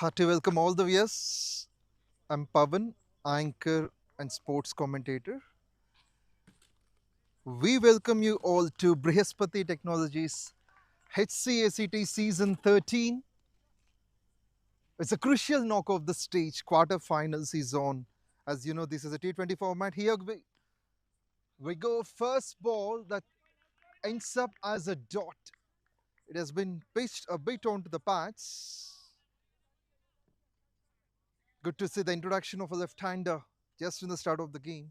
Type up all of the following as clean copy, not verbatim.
Hearty welcome all the viewers. I'm Pavan, anchor and sports commentator. We welcome you all to BRIHASPATHI Technologies HCACT Season 13. It's a crucial knock of the stage. Quarter-finals is on. As you know, this is a T20 format. Here we go. First ball that ends up as a dot. It has been pitched a bit onto the pads. Good to see the introduction of a left-hander just in the start of the game.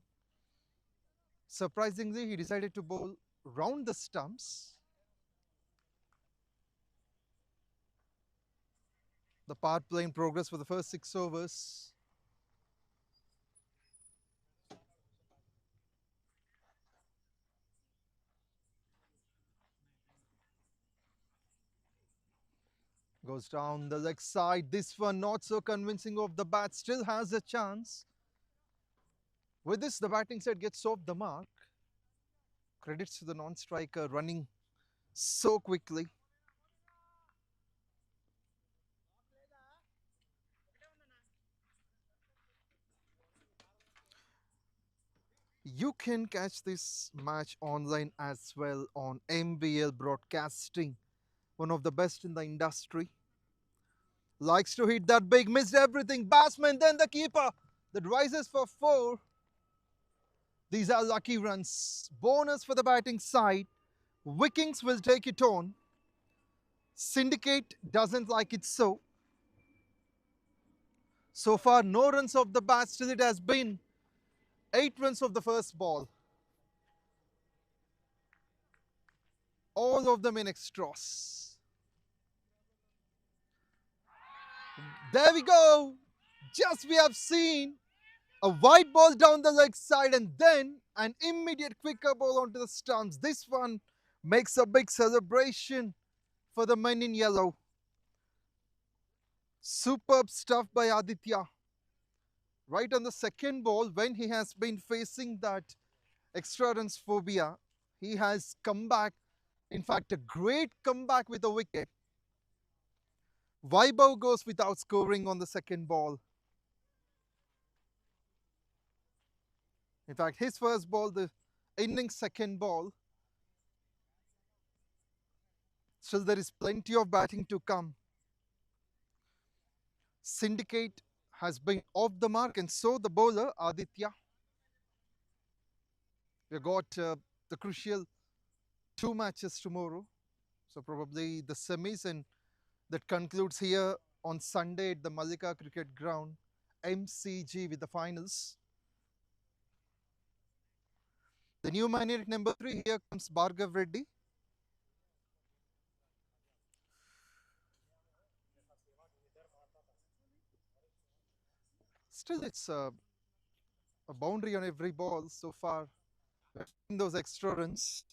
Surprisingly, he decided to bowl round the stumps. The power play in progress for the first 6 overs. Goes down the leg side. This one not so convincing of the bat. Still has a chance. With this, the batting side gets off the mark. Credits to the non-striker running so quickly. You can catch this match online as well on MBL Broadcasting, one of the best in the industry. Likes to hit that big, missed everything. Batsman, then the keeper that rises for 4. These are lucky runs. Bonus for the batting side. Vikings will take it on. Syndicate doesn't like it so. So far, no runs of the bat. Still, it has been 8 runs of the first ball. All of them in extras. There we go. Just we have seen a wide ball down the leg side and then an immediate quicker ball onto the stumps. This one makes a big celebration for the men in yellow. Superb stuff by Aditya. Right on the second ball, when he has been facing that extra runs phobia, he has come back. In fact, a great comeback with a wicket. Vaibhav goes without scoring on the second ball. In fact, his first ball, the innings second ball. Still, there is plenty of batting to come. Syndicate has been off the mark, and so the bowler, Aditya. We've got the crucial 2 matches tomorrow. So probably the semis, and that concludes here on Sunday at the Mallika Cricket Ground, MCG, with the finals. The new man at number 3, here comes Bhargav Reddy. Still, it's a boundary on every ball so far. In those extra runs.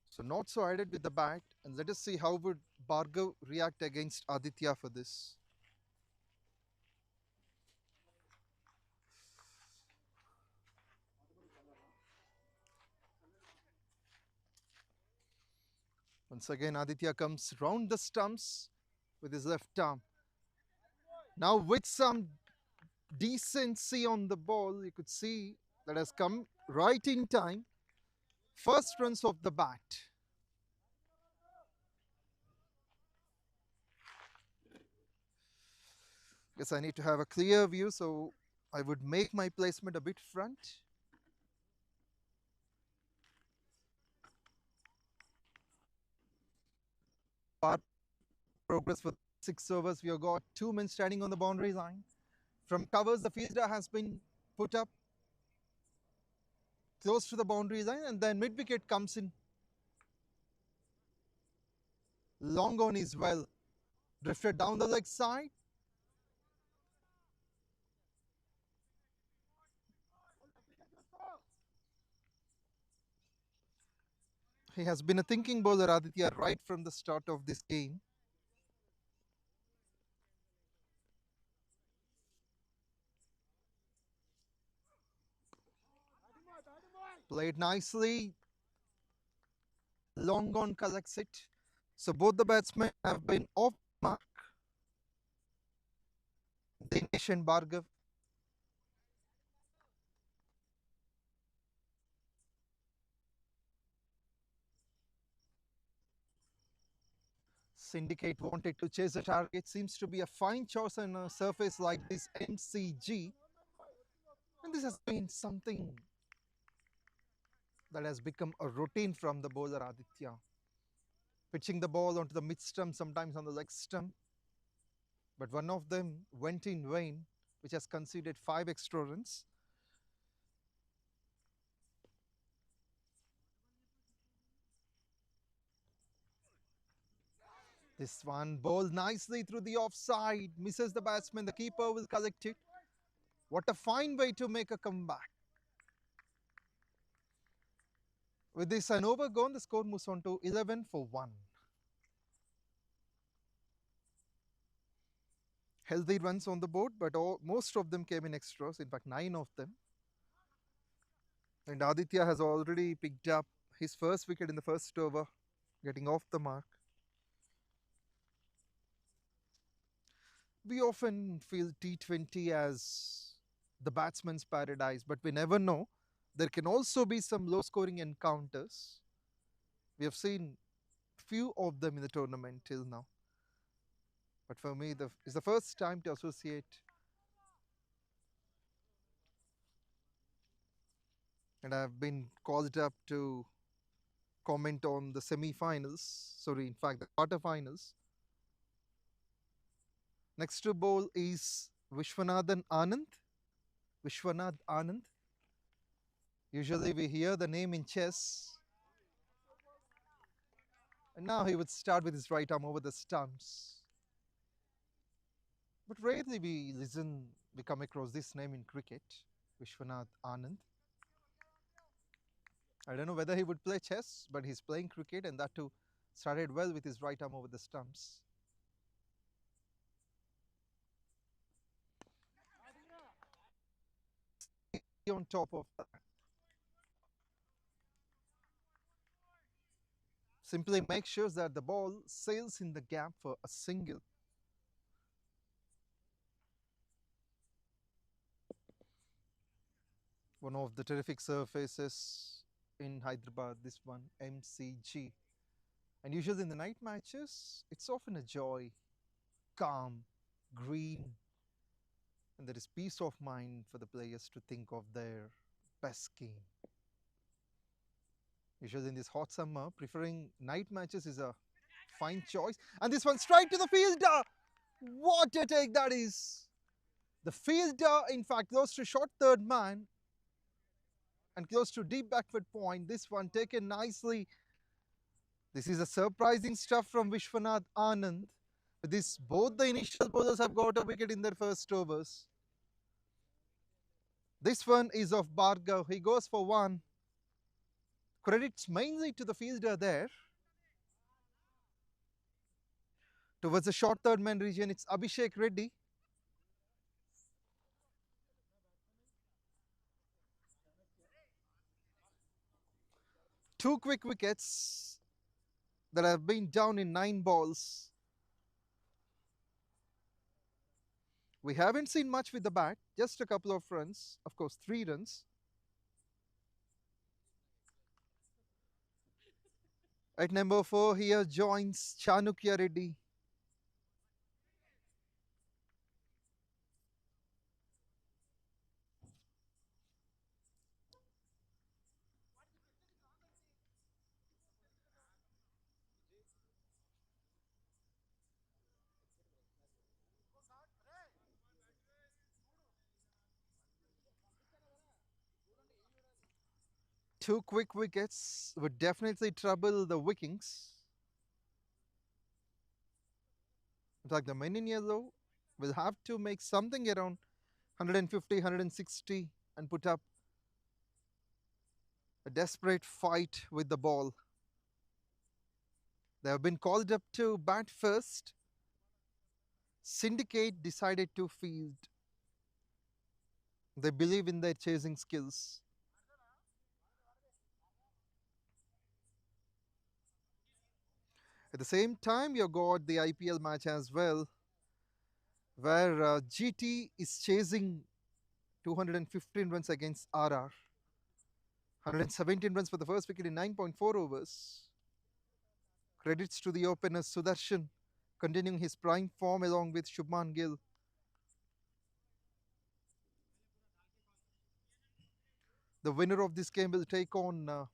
So not so added with the bat, and let us see how would Bhargav react against Aditya for this. Once again, Aditya comes round the stumps with his left arm. Now with some decency on the ball, you could see that has come right in time. First runs of the bat. Guess I need to have a clear view, so I would make my placement a bit front. Progress for 6 overs. We have got 2 men standing on the boundary line. From covers, the fielder has been put up close to the boundary line, and then mid-wicket comes in. Long on is well. Drifted down the leg side. He has been a thinking bowler, Aditya, right from the start of this game. Played nicely. Long on collects it. So both the batsmen have been off mark. Dinesh and Bhargav. Syndicate wanted to chase the target. Seems to be a fine choice on a surface like this MCG. And this has been something that has become a routine from the bowler Aditya. Pitching the ball onto the mid stump, sometimes on the leg stump. But one of them went in vain, which has conceded 5 extra runs. This one bowled nicely through the offside, misses the batsman, the keeper will collect it. What a fine way to make a comeback. With this an over gone, the score moves on to 11 for 1. Healthy runs on the board, but most of them came in extras, in fact 9 of them. And Aditya has already picked up his first wicket in the first over, getting off the mark. We often feel T20 as the batsman's paradise, but we never know. There can also be some low scoring encounters. We have seen few of them in the tournament till now. But for me, it's the first time to associate, and I've been called up to comment on the semi-finals. Sorry, in fact, the quarter-finals. Next to bowl is Vishwanathan Anand. Vishwanath Anand. Usually we hear the name in chess. And now he would start with his right arm over the stumps. But rarely we come across this name in cricket, Vishwanath Anand. I don't know whether he would play chess, but he's playing cricket, and that too started well with his right arm over the stumps. On top of that, simply make sure that the ball sails in the gap for a single. One of the terrific surfaces in Hyderabad, this one, MCG. And usually in the night matches, it's often a joy, calm, green, and there is peace of mind for the players to think of their best game. Usually in this hot summer, preferring night matches is a fine choice. And this one straight to the fielder. What a take that is. The fielder, in fact, close to short third man and close to deep backward point. This one taken nicely. This is a surprising stuff from Vishwanath Anand. With this, both the initial bowlers have got a wicket in their first overs. This one is of Bhargav. He goes for one. Credits mainly to the fielder there. Towards the short third man region, it's Abhishek Reddy. Two quick wickets that have been down in 9 balls. We haven't seen much with the bat, just a couple of runs, of course 3 runs. At number 4 here joins Chanukya Reddy. Two quick wickets would definitely trouble the Vikings. In fact, the men in yellow will have to make something around 150, 160 and put up a desperate fight with the ball. They have been called up to bat first. Syndicate decided to field. They believe in their chasing skills. At the same time, you got the IPL match as well, where GT is chasing 215 runs against RR, 117 runs for the first wicket in 9.4 overs. Credits to the opener Sudarshan, continuing his prime form along with Shubman Gill. The winner of this game will take on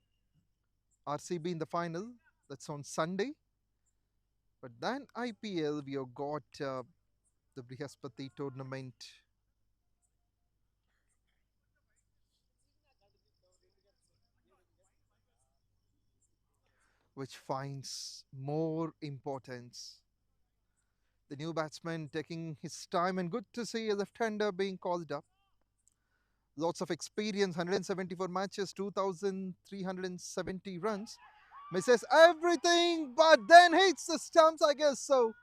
RCB in the final. That's on Sunday. But then IPL, we have got the Brihaspathi tournament, which finds more importance. The new batsman taking his time, and good to see a left-hander being called up. Lots of experience, 174 matches, 2,370 runs. Misses everything, but then hits the stumps, I guess so.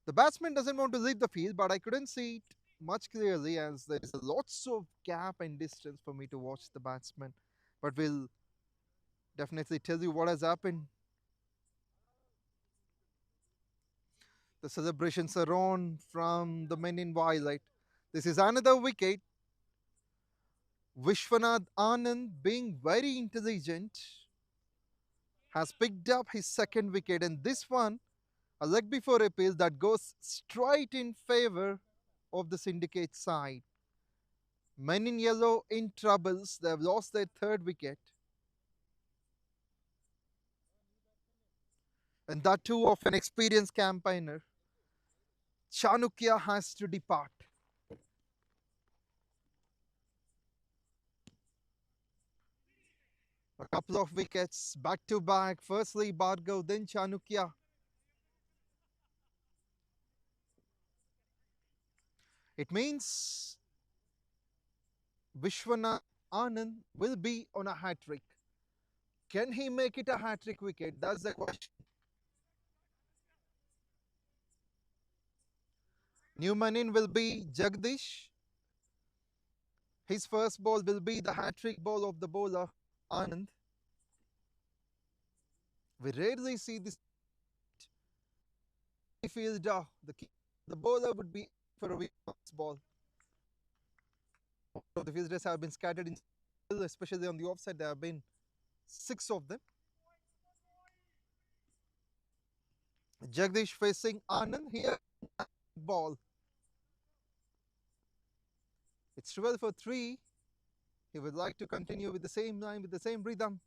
The batsman doesn't want to leave the field, but I couldn't see it much clearly as there is lots of gap and distance for me to watch the batsman. But we'll definitely tell you what has happened. The celebrations are on from the men in violet. This is another wicket. Vishwanath Anand, being very intelligent, has picked up his second wicket, and this one, a leg before appeal that goes straight in favor of the syndicate side. Men in yellow in troubles. They have lost their third wicket. And that too of an experienced campaigner. Chanukya has to depart. A couple of wickets back to back. Firstly Bhargav, then Chanukya. It means Vishwanath Anand will be on a hat trick. Can he make it a hat trick wicket? That's the question. New man in will be Jagdish. His first ball will be the hat trick ball of the bowler Anand. We rarely see this fielder. The bowler would be for a ball. The fielders have been scattered in, especially on the offside. There have been 6 of them. Jagdish facing Anand here. Ball. It's 12 for 3. He would like to continue with the same line, with the same rhythm,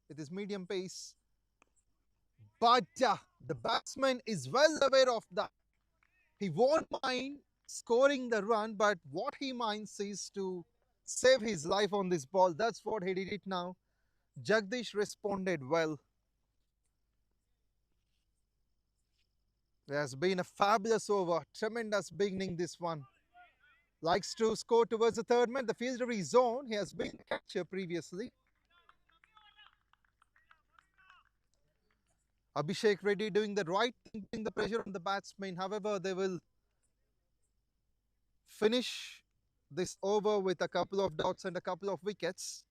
with his medium pace. But the batsman is well aware of that. He won't mind scoring the run, but what he minds is to save his life on this ball. That's what he did it now. Jagdish responded well. There has been a fabulous over, tremendous beginning this one. Likes to score towards the third man. The fielder is on. He has been a catcher previously. Abhishek Reddy doing the right thing, putting the pressure on the batsman. However, they will finish this over with a couple of dots and a couple of wickets.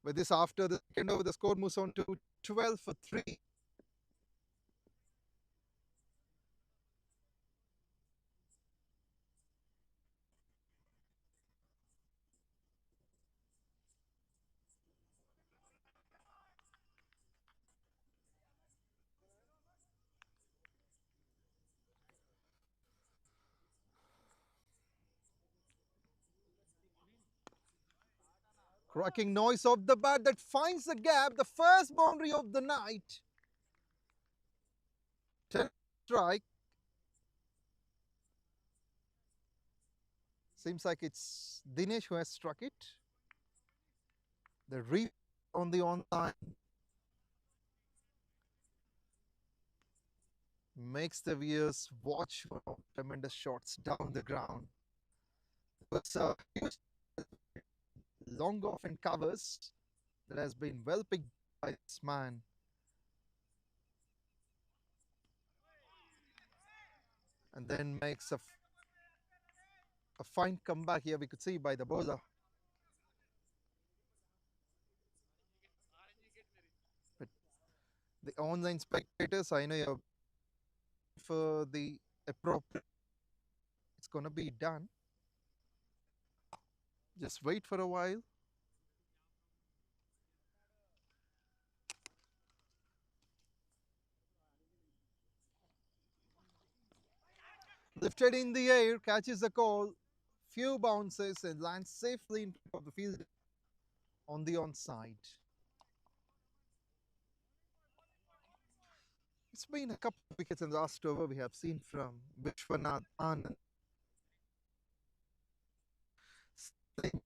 With this, after the second over, the score moves on to 12 for 3. Cracking noise of the bat that finds the gap. The first boundary of the night. 10 strike. Seems like it's Dinesh who has struck it. The re on the online makes the viewers watch for tremendous shots down the ground. It's a huge long off and covers that has been well picked by this man. and then makes a fine comeback here. We could see by the bowler. But the online spectators, I know you're for the appropriate. It's gonna be done. Just wait for a while. Lifted in the air, catches the call, few bounces and lands safely in front of the field on the onside. It's been a couple of wickets in the last over we have seen from Vishwanath Anand.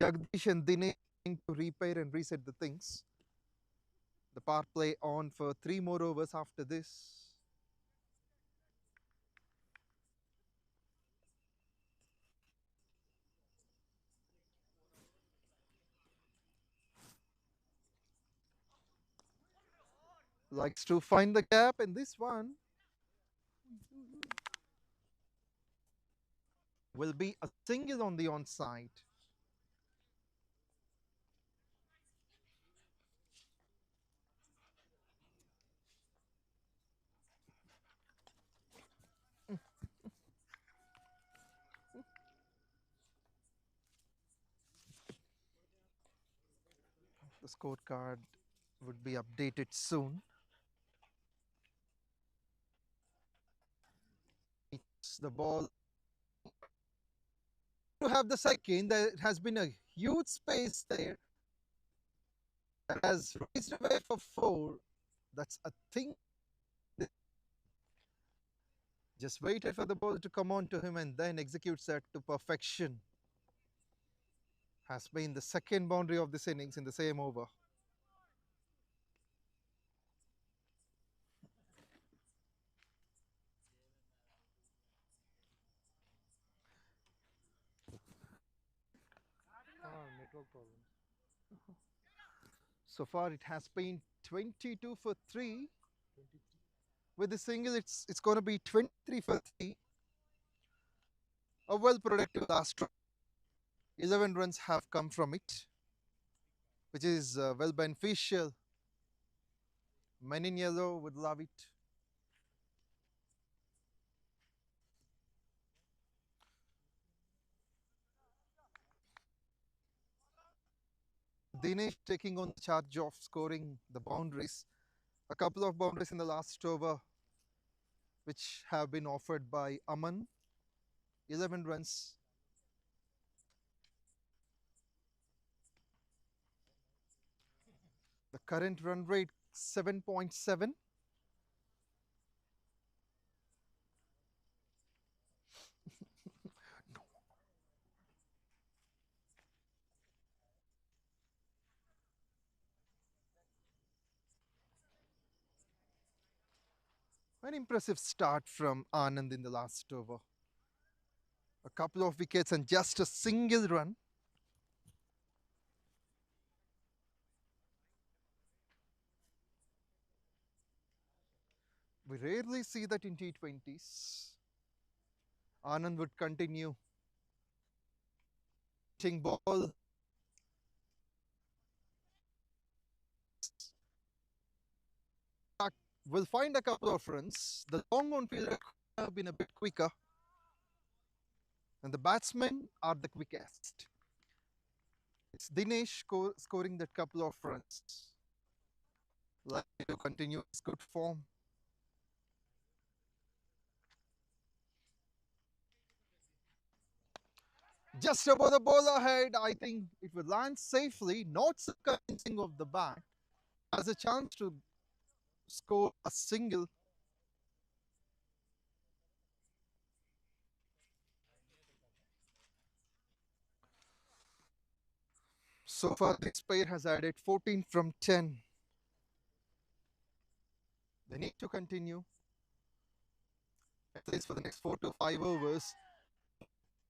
Jagdish and Dinesh trying to repair and reset the things. The power play on for 3 more overs after this. Likes to find the gap, and this one will be a single on the onside. The scorecard would be updated soon. It's the ball to have the second. There has been a huge space there. That has raised away for 4. That's a thing. Just waited for the ball to come on to him and then executes that to perfection. Has been the second boundary of this innings in the same over. Network problem. So far, it has been 22 for 3. With the single, it's going to be 23 for 3. A well productive last run. 11 runs have come from it, which is well beneficial. Men in yellow would love it. Dinesh taking on charge of scoring the boundaries. A couple of boundaries in the last over, which have been offered by Aman. 11 runs. The current run rate 7.7. An impressive start from Anand in the last over. A couple of wickets and just a single run. We rarely see that in T20s. Anand would continue hitting ball. Will find a couple of runs. The long on fielder could have been a bit quicker. And the batsmen are the quickest. It's Dinesh scoring that couple of runs. Likely to continue his good form. Just above the ball ahead, I think it will land safely, not so convincing of the bat. Has a chance to score a single. So far, this pair has added 14 from 10. They need to continue at least for the next 4 to 5 overs.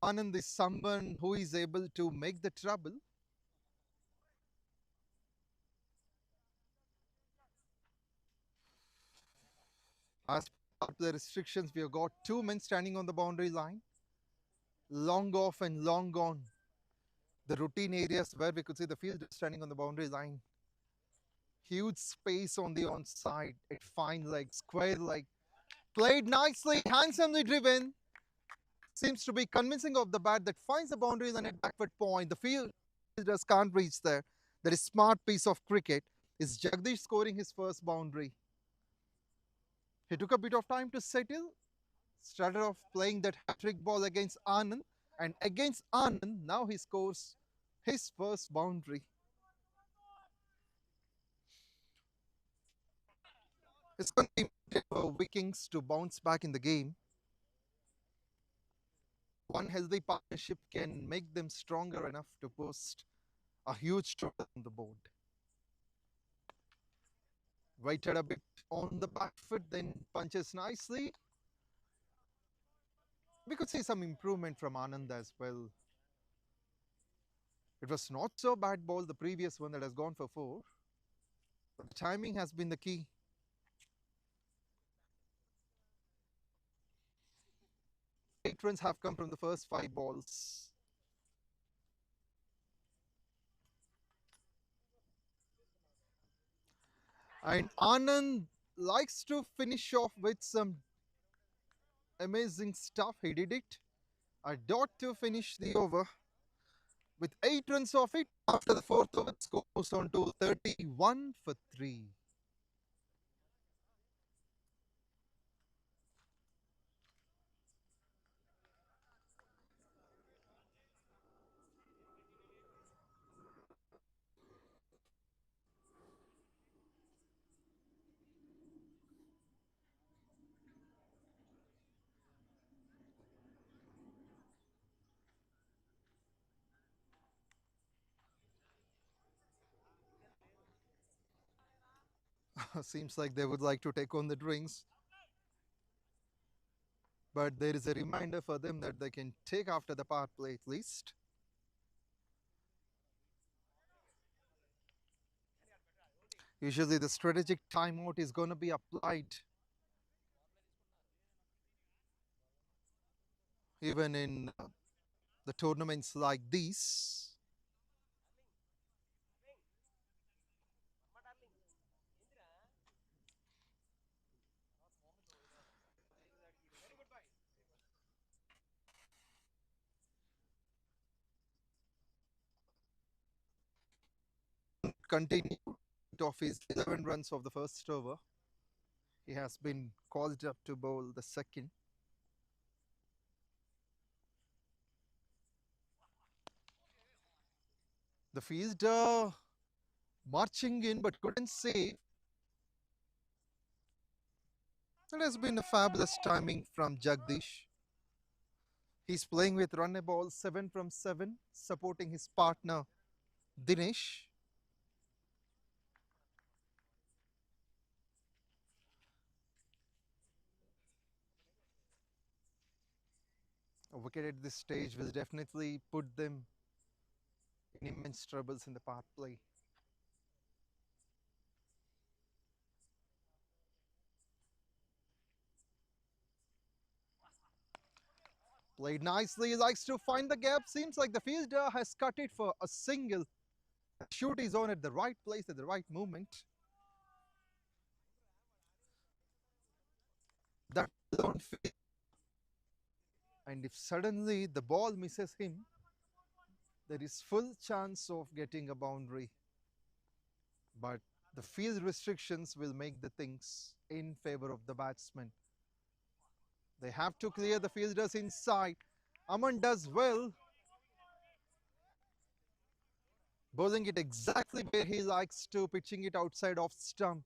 Anand is someone who is able to make the trouble. As the restrictions, we have got two men standing on the boundary line, long off and long on. The routine areas where we could see the field standing on the boundary line. Huge space on the onside. It fine leg, square leg. Played nicely, handsomely driven. Seems to be convincing of the bat that finds the boundary line at backward point. The fielders can't reach there. That is smart piece of cricket. Is Jagdish scoring his first boundary? He took a bit of time to settle. Started off playing that hat-trick ball against Anand. And against Anand, now he scores his first boundary. It's going to be important for Vikings to bounce back in the game. One healthy partnership can make them stronger enough to post a huge total on the board. Waited a bit on the back foot, then punches nicely. We could see some improvement from Anand as well. It was not so bad ball, the previous one that has gone for 4. But the timing has been the key. 8 runs have come from the first 5 balls. And Anand likes to finish off with some amazing stuff. He did it. A dot to finish the over. With 8 runs off it, after the 4th over, it goes on to 31 for 3. Seems like they would like to take on the drinks. But there is a reminder for them that they can take after the power play at least. Usually the strategic timeout is going to be applied even in the tournaments like these. Continue of his 11 runs of the first over. He has been called up to bowl the second. The fielder marching in but couldn't save. It has been a fabulous timing from Jagdish. He's playing with run a ball 7 from 7, supporting his partner Dinesh. A wicket at this stage will definitely put them in immense troubles in the power play. Played nicely, likes to find the gap. Seems like the fielder has cut it for a single. Shoot is on at the right place at the right moment. That alone fit. And if suddenly the ball misses him, there is full chance of getting a boundary. But the field restrictions will make the things in favor of the batsman. They have to clear the fielders inside. Aman does well, bowling it exactly where he likes to, pitching it outside off stump.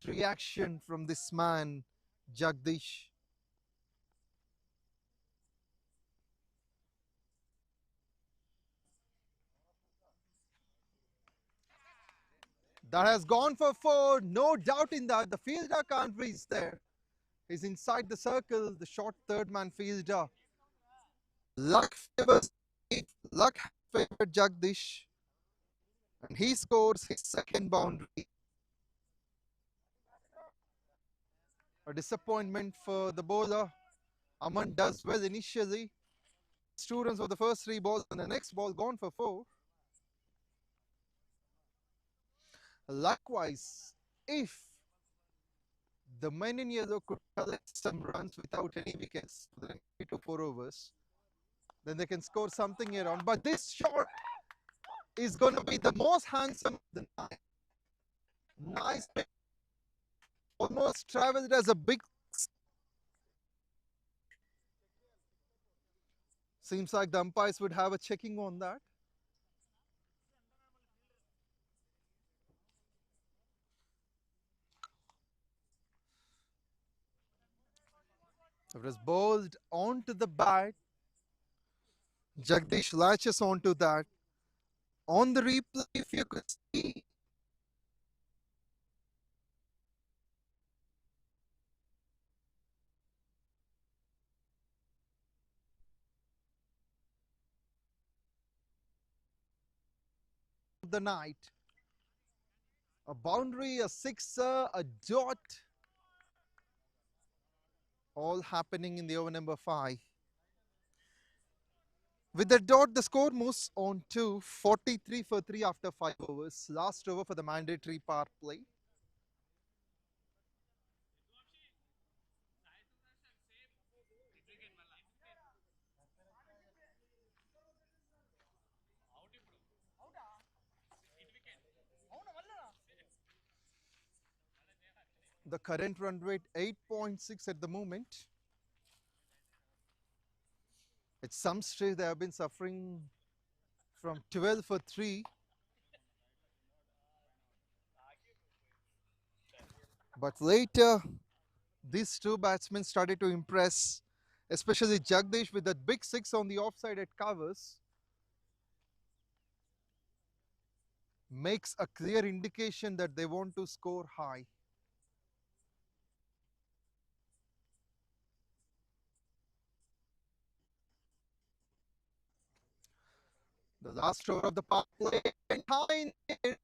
Reaction from this man, Jagdish. That has gone for 4, no doubt in that. The fielder can't reach there. He's inside the circle, the short third man fielder. Luck favors, luck favored Jagdish. And he scores his second boundary. A disappointment for the bowler. Aman does well initially. 2 runs of the first 3 balls, and the next ball gone for 4. Likewise, if the men in yellow could collect some runs without any wickets for the next 3 to 4 overs, then they can score something around. But this shot is going to be the most handsome of the night. Nice, almost traveled as a big. Seems like the umpires would have a checking on that. It was bowled onto the bat. Jagdish latches onto that. On the replay, if you could see, the night, a boundary, a sixer, a dot, all happening in the over number 5. With the dot, the score moves on to 43 for 3 after 5 overs. Last over for the mandatory power play. The current run rate 8.6 at the moment. At some stage, they have been suffering from 12 for 3. But later, these 2 batsmen started to impress, especially Jagdish with that big 6 on the offside at covers. Makes a clear indication that they want to score high. The last over of the power play and high in the air.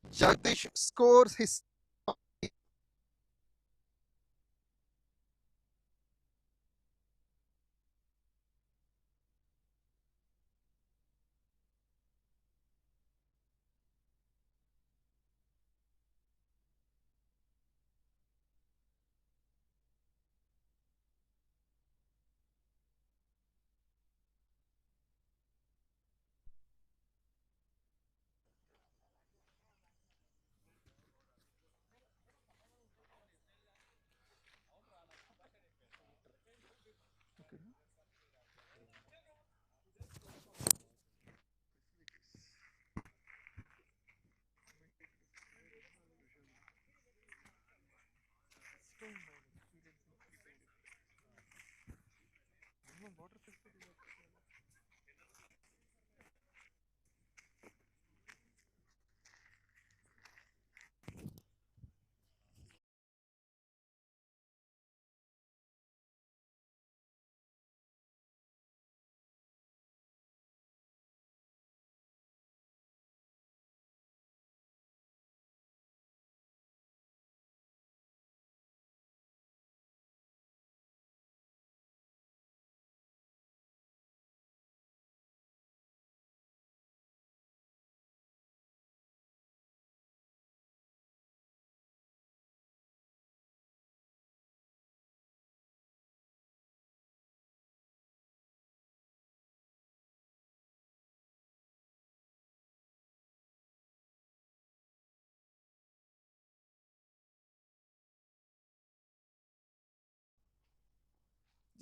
Jagdish scores his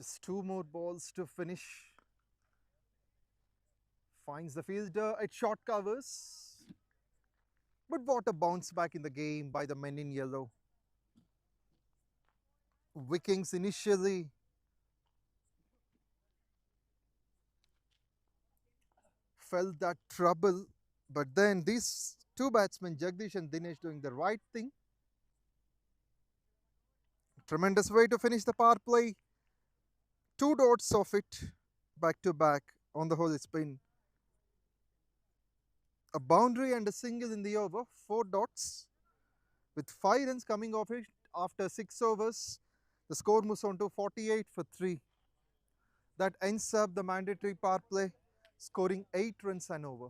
Just two more balls to finish. Finds the fielder at short covers. But what a bounce back in the game by the men in yellow. Vikings initially felt that trouble, but then these two batsmen, Jagdish and Dinesh, doing the right thing. Tremendous way to finish the power play. Two dots of it back to back on the whole spin. A boundary and a single in the over, four dots. With 5 runs coming off it after 6 overs, the score moves on to 48 for 3. That ends up the mandatory power play, scoring 8 runs and over.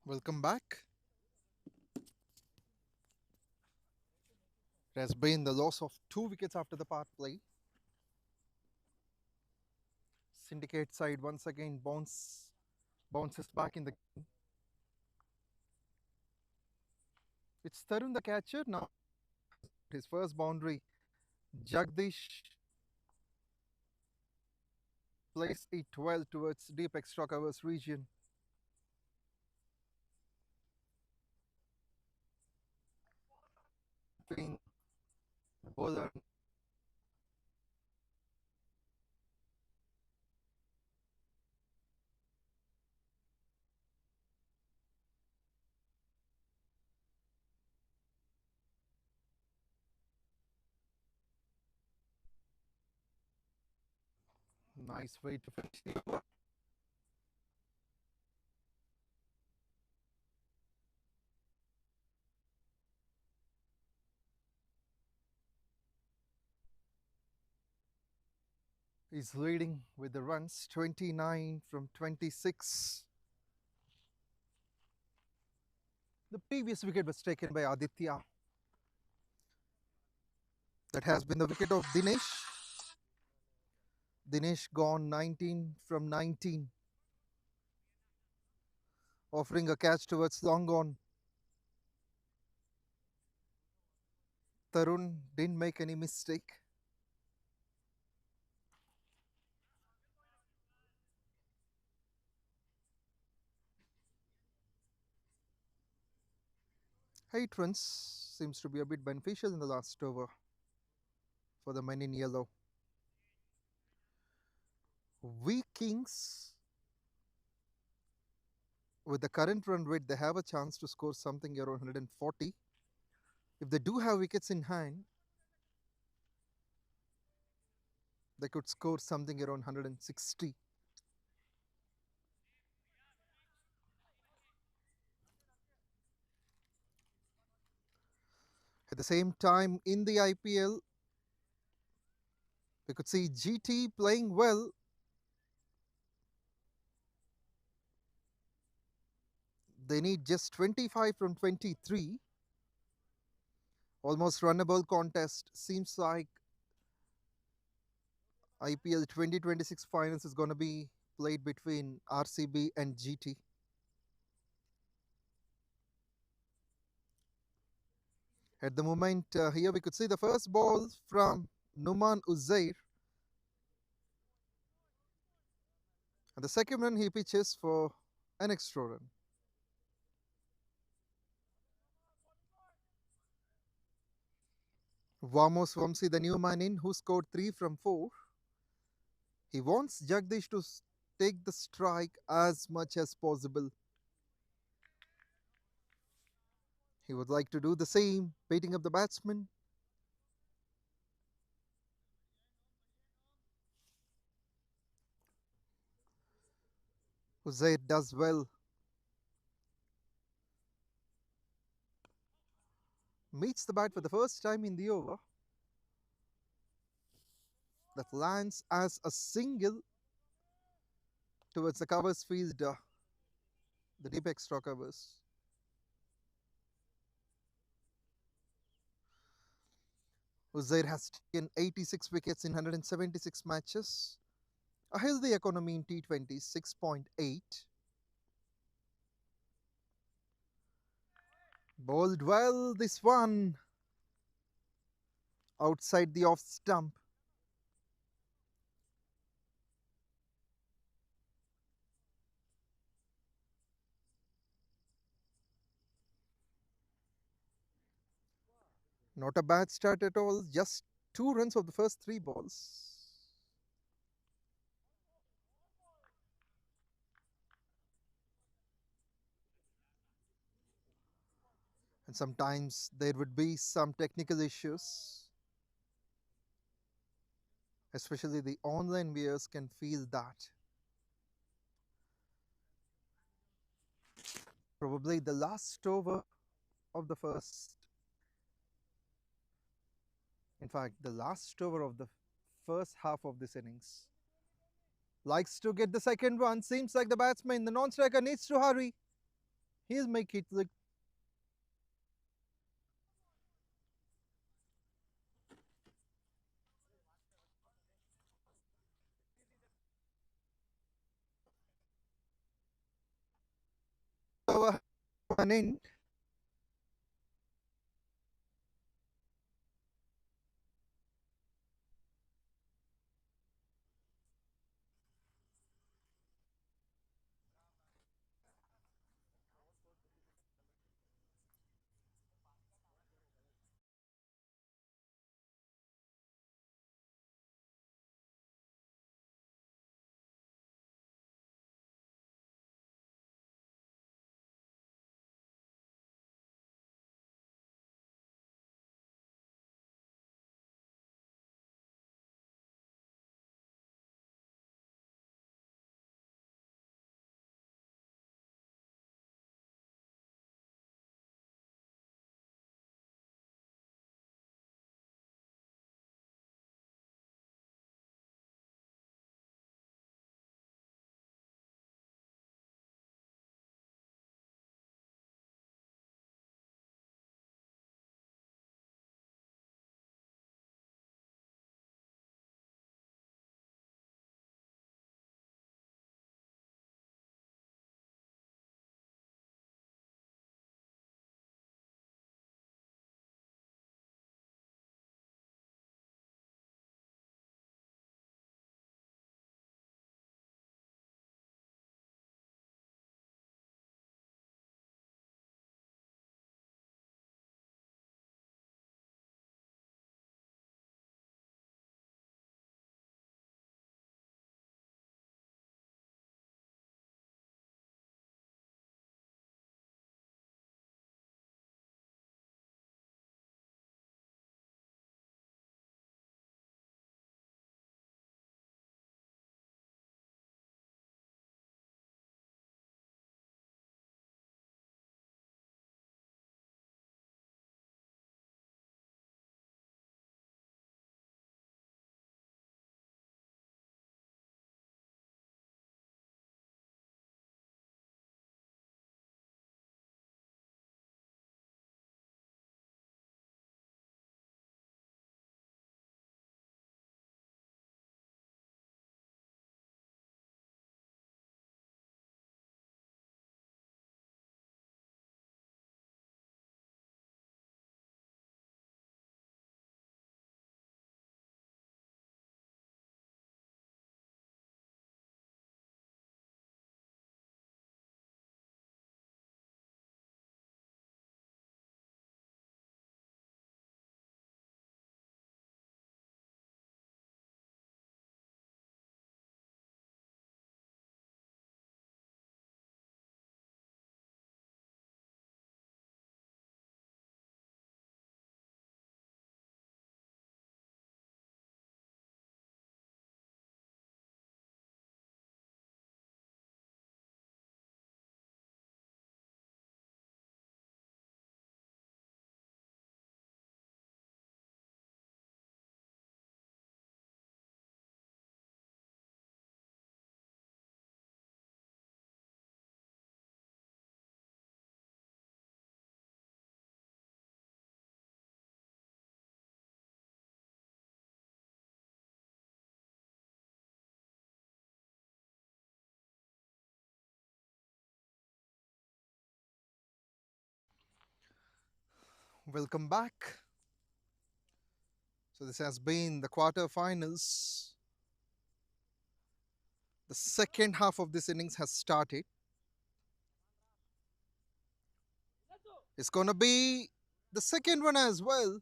Welcome back. It has been the loss of 2 wickets after the part play. Syndicate side once again bounces back in the game. It's Tarun the catcher now. His first boundary. Jagdish plays it well towards deep extra covers region. Between the bowler. Nice way to finish the over. He's leading with the runs 29 from 26. The previous wicket was taken by Aditya. That has been the wicket of Dinesh. Dinesh gone 19 from 19. Offering a catch towards long on. Tarun didn't make any mistake. Height runs seems to be a bit beneficial in the last over for the men in yellow. Vikings, with the current run rate, they have a chance to score something around 140. If they do have wickets in hand, they could score something around 160. At the same time, in the IPL, we could see GT playing well. They need just 25 from 23. Almost runnable contest. Seems like IPL 2026 finals is going to be played between RCB and GT. At the moment, here we could see the first ball from Numan Uzair. And the second run he pitches for an extra run. Vamos Vamsi, the new man in, who scored 3 from 4. He wants Jagdish to take the strike as much as possible. He would like to do the same, beating up the batsman. Uzair does well. Meets the bat for the first time in the over. That lands as a single towards the covers field, the deep extra covers. Uzair has taken 86 wickets in 176 matches. A healthy economy in T20, 6.8. Bowled well, this one. Outside the off stump. Not a bad start at all, just 2 runs of the first 3 balls. And sometimes there would be some technical issues, especially the online viewers can feel that. Probably the last over of the first, in fact, the last over of the first half of this innings. Likes to get the second one. Seems like the batsman, the non-striker, needs to hurry. He'll make it look over one in. Welcome back. So this has been the quarterfinals. The second half of this innings has started. It's gonna be the second one as well.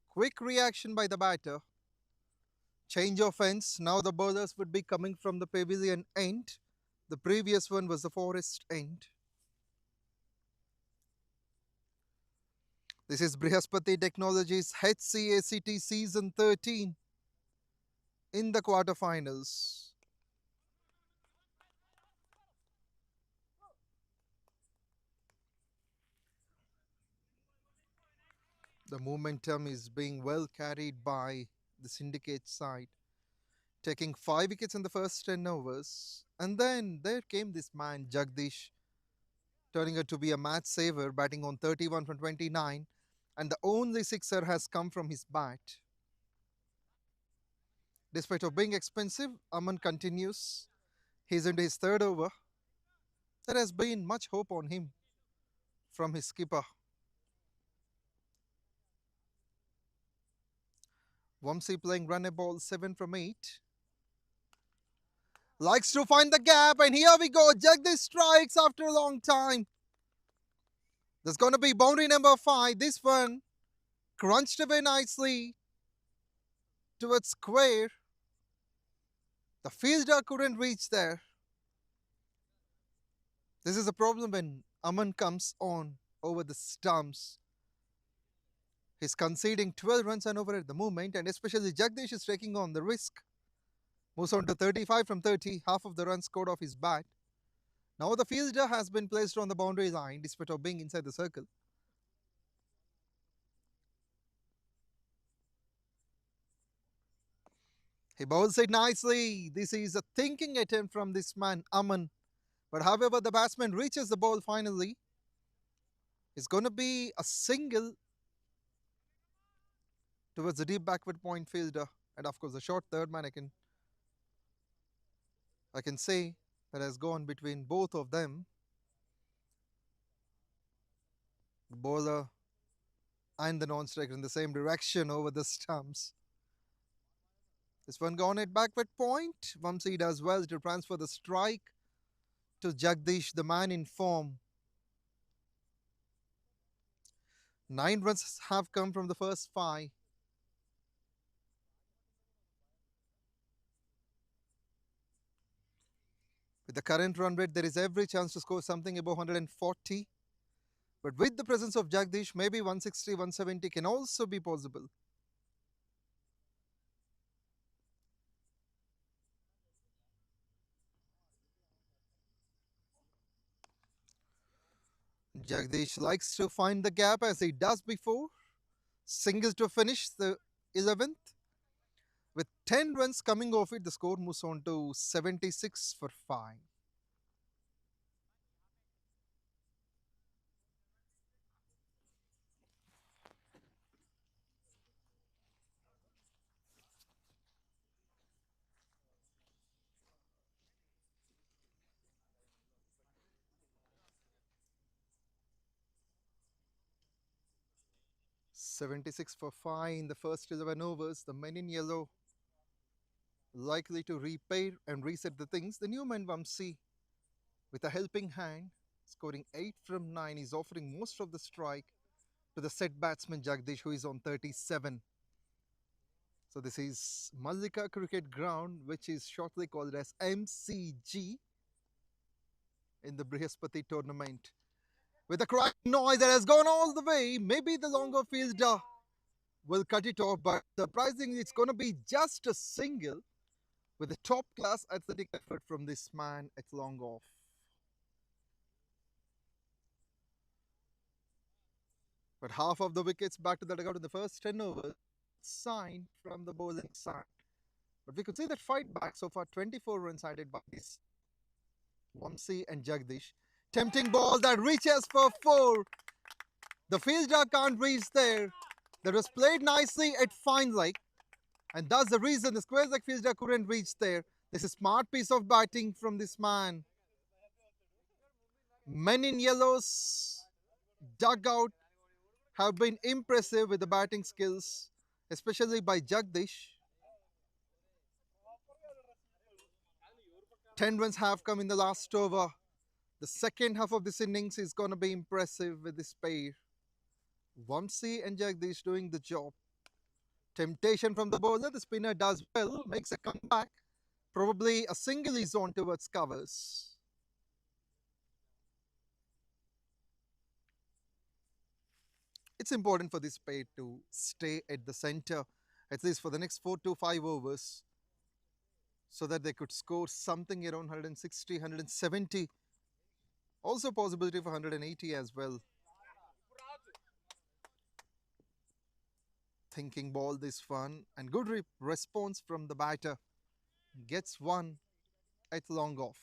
Quick reaction by the batter. Change of ends. Now the bowlers would be coming from the pavilion end. The previous one was the forest end. This is Brihaspathi Technologies HCACT Season 13 in the quarterfinals. The momentum is being well carried by the syndicate side, taking 5 wickets in the first 10 overs. And then there came this man, Jagdish, turning out to be a match saver, batting on 31 from 29, and the only sixer has come from his bat. Despite of being expensive, Aman continues. He's into his third over. There has been much hope on him from his skipper. Vamsi playing run a ball 7 from 8. Likes to find the gap, and here we go. Jagdish strikes after a long time. There's going to be boundary number 5. This one crunched away nicely towards square. The fielder couldn't reach there. This is a problem when Aman comes on over the stumps. He's conceding 12 runs and over at the moment, and especially Jagdish is taking on the risk. Moves on to 35 from 30, half of the runs scored off his bat. Now the fielder has been placed on the boundary line despite of being inside the circle. He bowls it nicely. This is a thinking attempt from this man, Aman. But however, the batsman reaches the ball finally. It's going to be a single towards the deep backward point fielder. And of course, the short third man, I can say that has gone between both of them. The bowler and the non-striker in the same direction over the stumps. This one gone at backward point. Vamsi does well to transfer the strike to Jagdish, the man in form. 9 runs have come from the first 5. With the current run rate, there is every chance to score something above 140. But with the presence of Jagdish, maybe 160, 170 can also be possible. Jagdish likes to find the gap as he does before. Singles to finish the 11th. With 10 runs coming off it, the score moves on to 76 for 5. "76 for 5 in the first 11 overs. The men in yellow likely to repair and reset the things. The new man Vamsi with a helping hand, scoring 8 from 9, is offering most of the strike to the set batsman Jagdish, who is on 37. So this is Mallika Cricket Ground, which is shortly called as MCG in the Brihaspathi tournament. With a crack noise that has gone all the way, maybe the longer fielder will cut it off, but surprisingly, it's going to be just a single with a top class athletic effort from this man at long off. But half of the wickets back to the dugout in the first 10 overs, sign from the bowling side. But we could see that fight back so far, 24 runs added by this Vamsi and Jagdish. Tempting ball that reaches for 4. The fielder can't reach there. That was played nicely at fine leg. And that's the reason the square leg fielder couldn't reach there. This is a smart piece of batting from this man. Men in yellows dugout have been impressive with the batting skills, especially by Jagdish. 10 runs have come in the last over. The second half of this innings is going to be impressive with this pair. Vamsi and Jagdish doing the job. Temptation from the bowler. The spinner does well, makes a comeback. Probably a single is on towards covers. It's important for this pair to stay at the center, at least for the next 4 to 5 overs, so that they could score something around 160, 170. Also possibility for 180 as well. Thinking ball this one, and good response from the batter. Gets one at long off.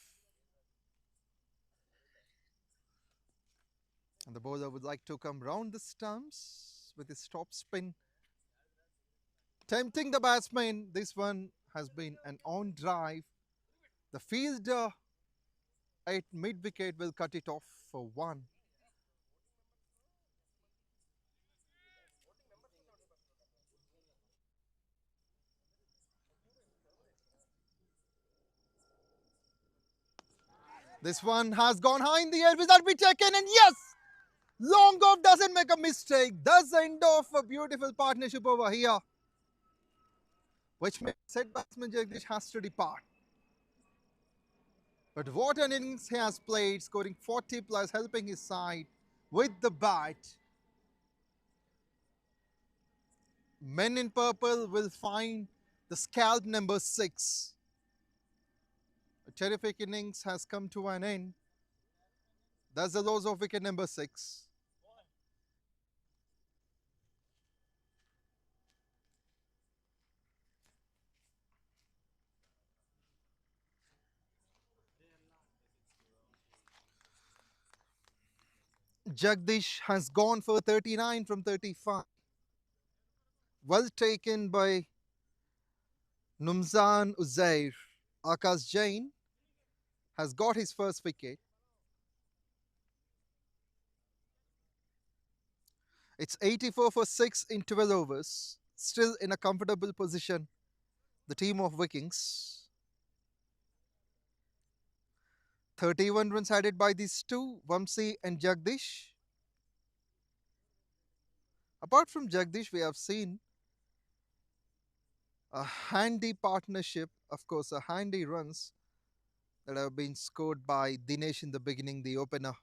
And the bowler would like to come round the stumps with his top spin, tempting the batsman. This one has been an on drive. The fielder at mid wicket will cut it off for one. This one has gone high in the air. Will that be taken? And yes! Long off doesn't make a mistake. Does end off a beautiful partnership over here, which means said batsman Jagdish has to depart. But what an innings he has played, scoring 40 plus, helping his side with the bat. Men in purple will find the scalp number 6. A terrific innings has come to an end. That's the loss of wicket number 6. Jagdish has gone for 39 from 35. Well taken by Numzan Uzair. Akash Jain has got his first wicket. It's 84 for 6 in 12 overs. Still in a comfortable position, the team of Vikings. 31 runs added by these two, Vamsi and Jagdish. Apart from Jagdish, we have seen a handy partnership, of course, a handy runs that have been scored by Dinesh in the beginning, the opener.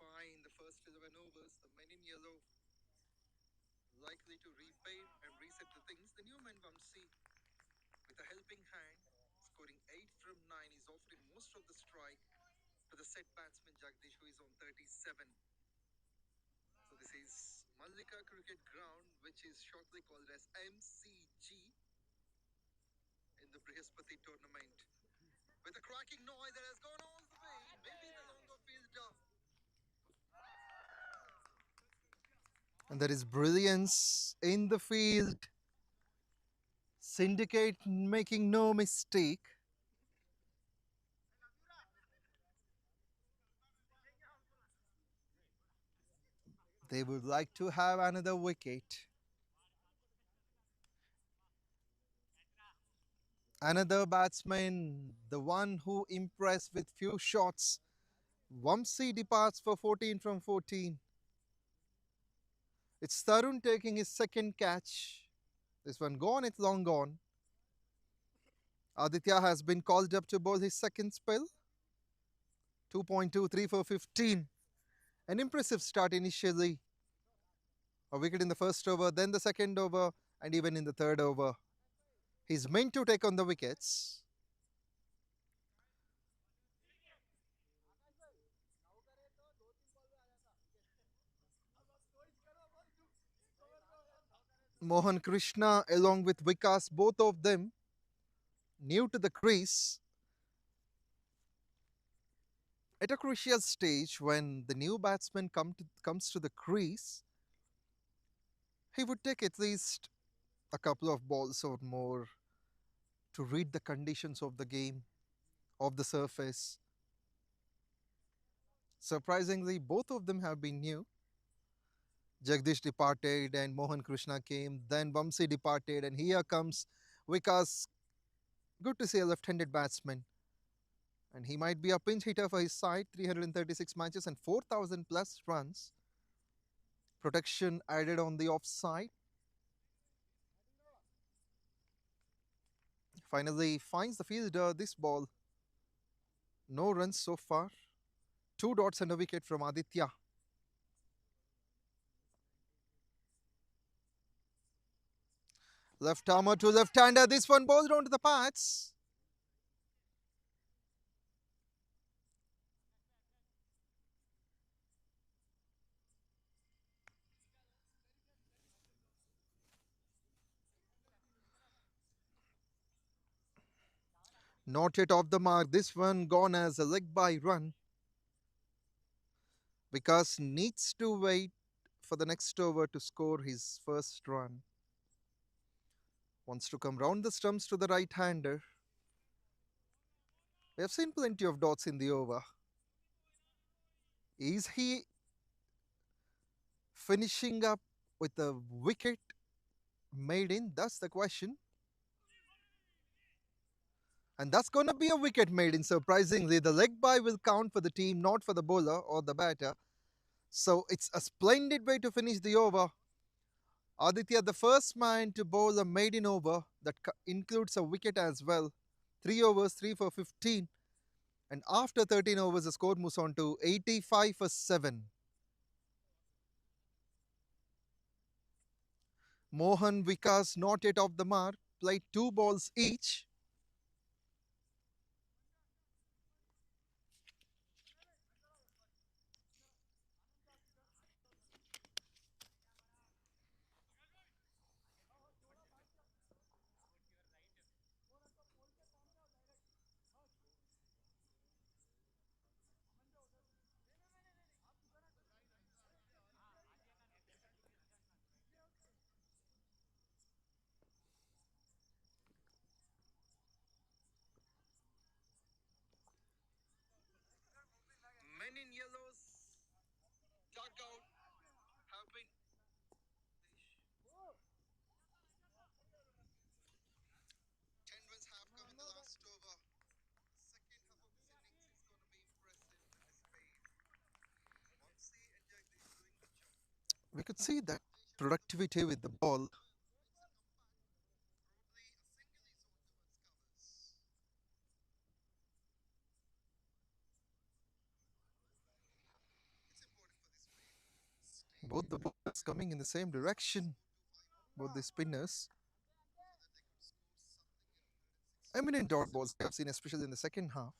Fine, the first 11 overs, the men in yellow likely to repair and reset the things. The new man Vamsi with a helping hand, scoring 8 from 9, is offering most of the strike to the set batsman Jagdish, who is on 37. So this is Mallika Cricket Ground, which is shortly called as MCG in the Brihaspathi tournament. With a cracking noise that has gone all the way, maybe the longer fielder. And there is brilliance in the field. Syndicate making no mistake. They would like to have another wicket. Another batsman, the one who impressed with few shots. Vamsi departs for 14 from 14. It's Tarun taking his second catch. This one gone, it's long gone. Aditya has been called up to bowl his second spell. 2.23 for 15. An impressive start initially. A wicket in the first over, then the second over, and even in the third over. He's meant to take on the wickets. Mohan Krishna along with Vikas, both of them new to the crease. At a crucial stage when the new batsman comes to the crease, he would take at least a couple of balls or more to read the conditions of the game, of the surface. Surprisingly, both of them have been new. Jagdish departed and Mohan Krishna came, then Vamsi departed, and here comes Vikas. Good to see a left-handed batsman. And he might be a pinch hitter for his side, 336 matches and 4,000 plus runs. Protection added on the offside. Finally finds the fielder this ball. No runs so far. 2 dots and a wicket from Aditya. Left armer to left-hander. This one bowled onto the pads. Not yet off the mark. This one gone as a leg by run. Vikas needs to wait for the next over to score his first run. Wants to come round the stumps to the right-hander. We have seen plenty of dots in the over. Is he finishing up with a wicket made in? That's the question. And that's going to be a wicket made in, surprisingly. The leg bye will count for the team, not for the bowler or the batter. So it's a splendid way to finish the over. Aditya, the first man to bowl a maiden over that includes a wicket as well. 3 overs, 3 for 15. And after 13 overs, the score moves on to 85 for 7. Mohan, Vikas not yet off the mark, played 2 balls each. Men in yellows dugout have been 10 runs have come in the last over. Second half of this innings is going to be impressive with this pace. Vamsi and Jagdish doing the job. We could see that productivity with the ball. Both the bowlers coming in the same direction. Both the spinners. Eminent dot balls we have seen, especially in the second half.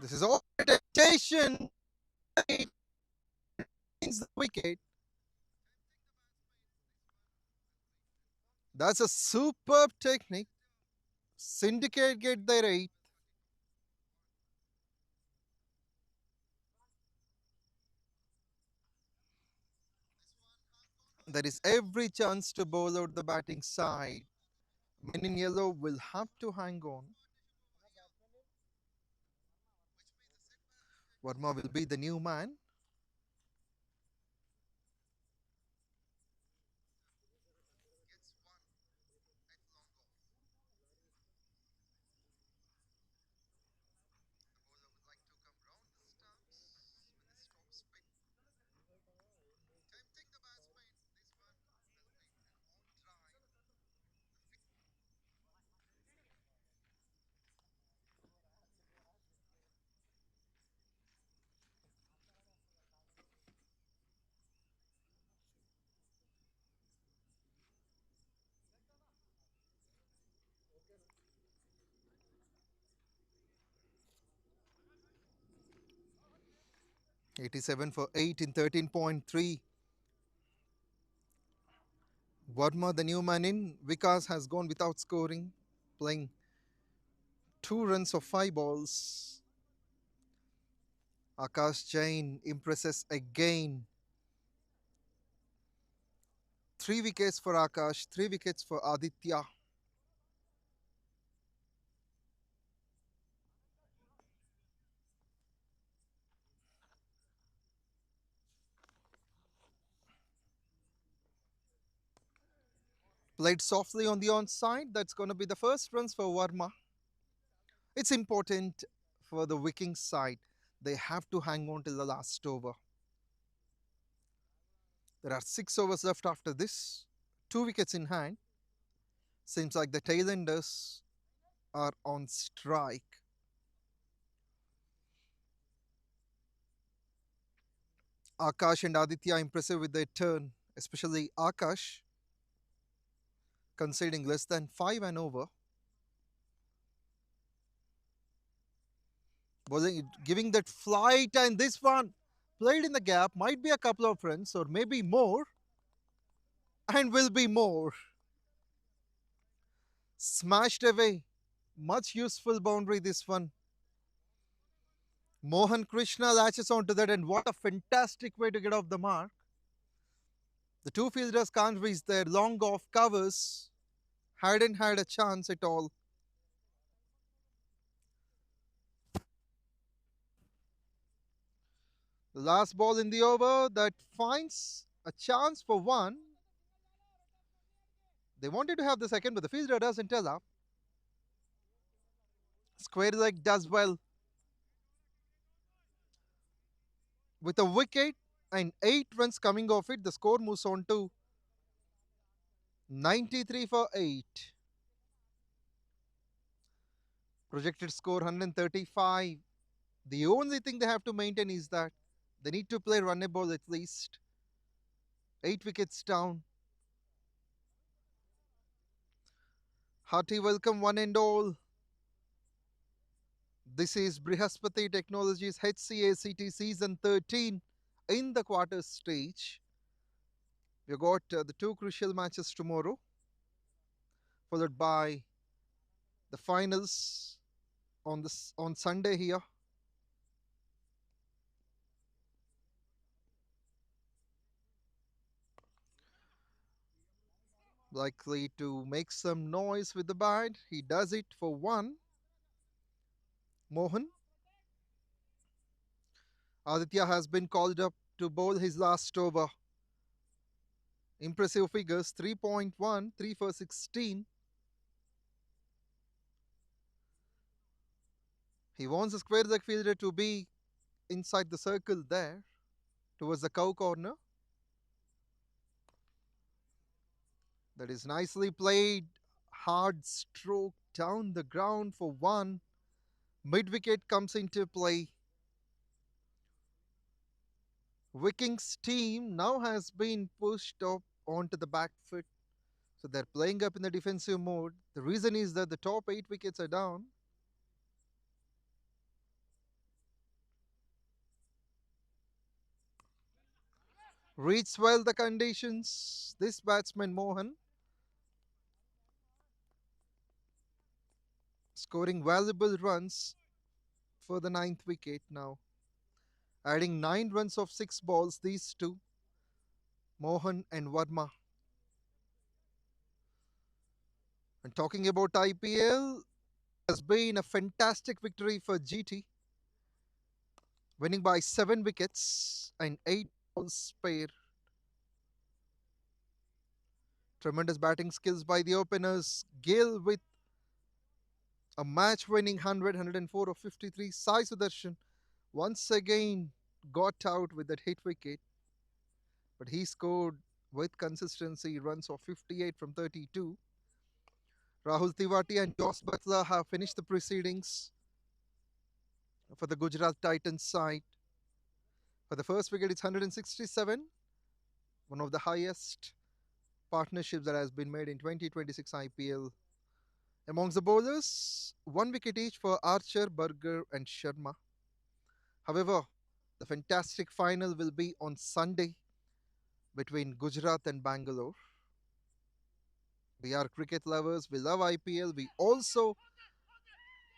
This is all temptation. The wicket. That's a superb technique. Syndicate get their 8. There is every chance to bowl out the batting side. Men in yellow will have to hang on. Verma will be the new man. '87 for 8 in 13.3. Verma, the new man in. Vikas has gone without scoring, playing 2 runs of 5 balls. Akash Jain impresses again. 3 wickets for Akash, 3 wickets for Aditya. Played softly on the onside. That's going to be the first runs for Verma. It's important for the Vikings side. They have to hang on till the last over. There are 6 overs left after this. 2 wickets in hand. Seems like the tailenders are on strike. Akash and Aditya impressive with their turn, especially Akash conceding less than 5 and over. Giving that flight, and this one played in the gap, might be a couple of runs or maybe more, and will be more. Smashed away. Much useful boundary this one. Mohan Krishna latches onto that, and what a fantastic way to get off the mark. The two fielders can't reach their long off covers. Hadn't had a chance at all. The last ball in the over that finds a chance for one. They wanted to have the second, but the fielder doesn't allow. Square leg does well with a wicket and 8 runs coming off it. The score moves on to 93 for 8. Projected score 135. The only thing they have to maintain is that they need to play runnable at least. 8 wickets down. Hearty welcome one and all. This is Brihaspathi Technologies HCACT Season 13 in the quarter stage. We've got the two crucial matches tomorrow, followed by the finals on Sunday here. Likely to make some noise with the bat. He does it for one. Mohan. Aditya has been called up to bowl his last over. Impressive figures 3.1, 3 for 16. He wants the square leg fielder to be inside the circle there towards the cow corner. That is nicely played. Hard stroke down the ground for one. Mid wicket comes into play. Vikings team now has been pushed up onto the back foot. So they're playing up in the defensive mode. The reason is that the top 8 wickets are down. Reads well the conditions. This batsman Mohan scoring valuable runs for the ninth wicket now. Adding 9 runs of 6 balls, these two, Mohan and Verma. And talking about IPL, has been a fantastic victory for GT, winning by 7 wickets and 8 balls spare. Tremendous batting skills by the openers. Gill with a match-winning 100, 104 of 53. Sai Sudarshan once again got out with that hit wicket, but he scored with consistency runs of 58 from 32. Rahul Tiwati and Joss Butler have finished the proceedings for the Gujarat Titans side. For the first wicket, it's 167, one of the highest partnerships that has been made in 2026 IPL. Amongst the bowlers, 1 wicket each for Archer, Burger, and Sharma. However, the fantastic final will be on Sunday between Gujarat and Bangalore. We are cricket lovers, we love IPL, we also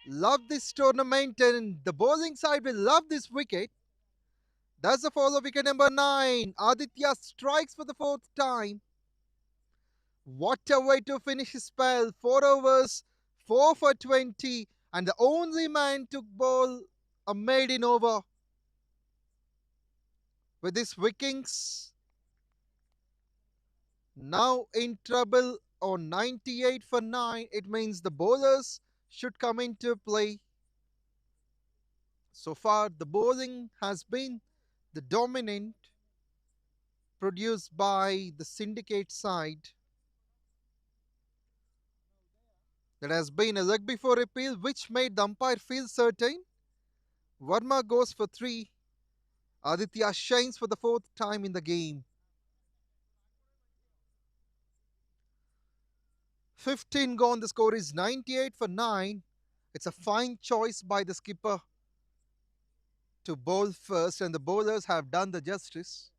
love this tournament, and the bowling side will love this wicket. That's the follow wicket number 9. Aditya strikes for the 4th time. What a way to finish his spell. 4 overs, 4 for 20, and the only man to bowl a maiden over. With this Vikings now in trouble on 98 for 9, it means the bowlers should come into play. So far, the bowling has been the dominant, produced by the Syndicate side. There has been a leg before appeal which made the umpire feel certain. Verma goes for 3. Aditya shines for the 4th time in the game. 15 gone, the score is 98 for 9. It's a fine choice by the skipper to bowl first, and the bowlers have done the justice.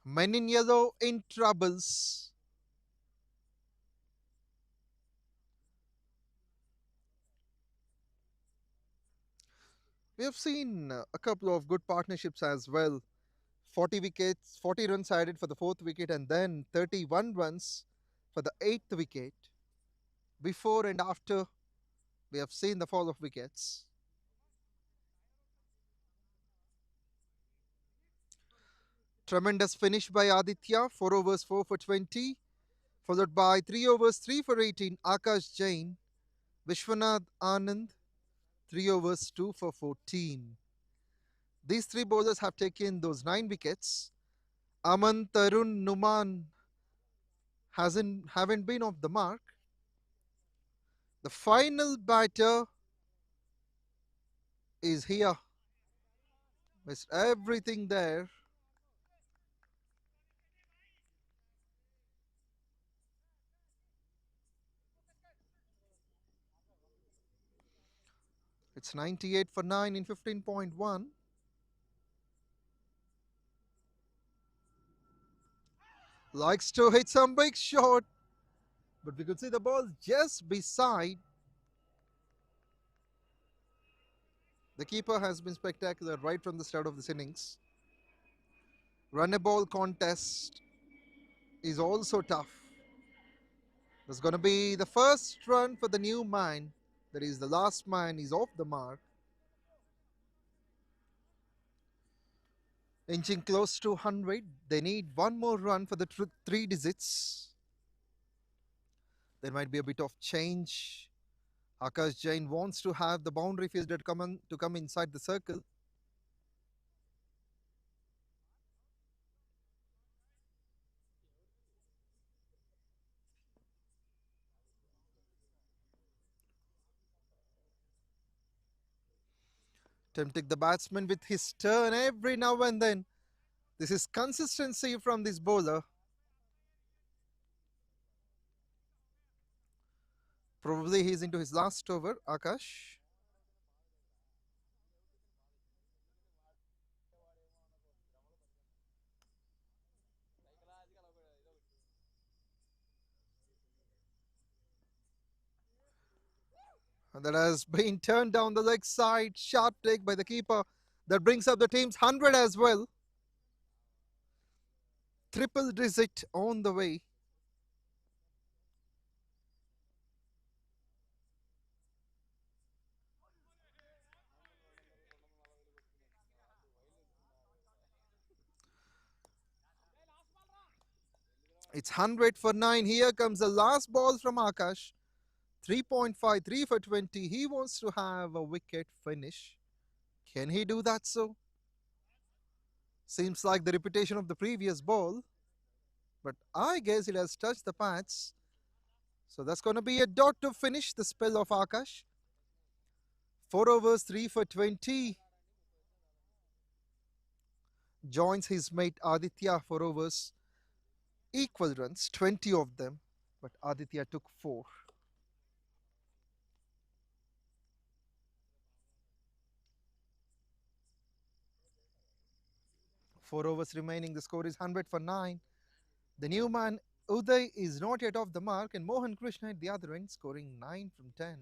Men in yellow in troubles. We have seen a couple of good partnerships as well. 40 wickets, 40 runs added for the 4th wicket, and then 31 runs for the 8th wicket. Before and after, we have seen the fall of wickets. Tremendous finish by Aditya, 4 overs 4 for 20, followed by 3 overs 3 for 18, Akash Jain, Vishwanath Anand, 3 overs 2 for 14. These three bowlers have taken those 9 wickets. Aman, Tarun, Numan haven't been off the mark. The final batter is here. Missed everything there. It's 98 for 9 in 15.1. Likes to hit some big shot, but we could see the ball just beside. The keeper has been spectacular right from the start of this innings. Run a ball contest is also tough. There's going to be the first run for the new man. That is, the last man is off the mark. Inching close to 100. They need one more run for the 3 digits. There might be a bit of change. Akash Jain wants to have the boundary fielder to come inside the circle. Tempting the batsman with his turn every now and then. This is consistency from this bowler. Probably he's into his last over, Akash. And that has been turned down the leg side. Sharp take by the keeper. That brings up the team's 100 as well. Triple digit on the way. It's 100 for 9. Here comes the last ball from Akash. 3.53 for 20. He wants to have a wicket finish. Can he do that so? Seems like the repetition of the previous ball. But I guess it has touched the pads. So that's going to be a dot to finish the spell of Akash. 4 overs 3 for 20. Joins his mate Aditya 4 overs. Equal runs, 20 of them. But Aditya took 4. Four overs remaining. The score is 100 for 9. The new man Uday is not yet off the mark, and Mohan Krishna at the other end scoring 9 from 10.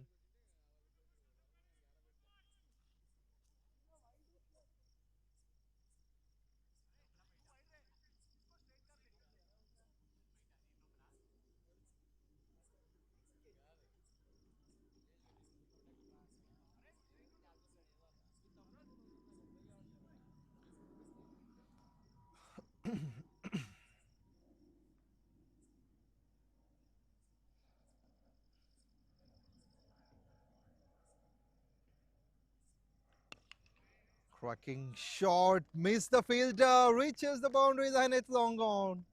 Cracking shot, missed the fielder, reaches the boundaries, and it's long gone.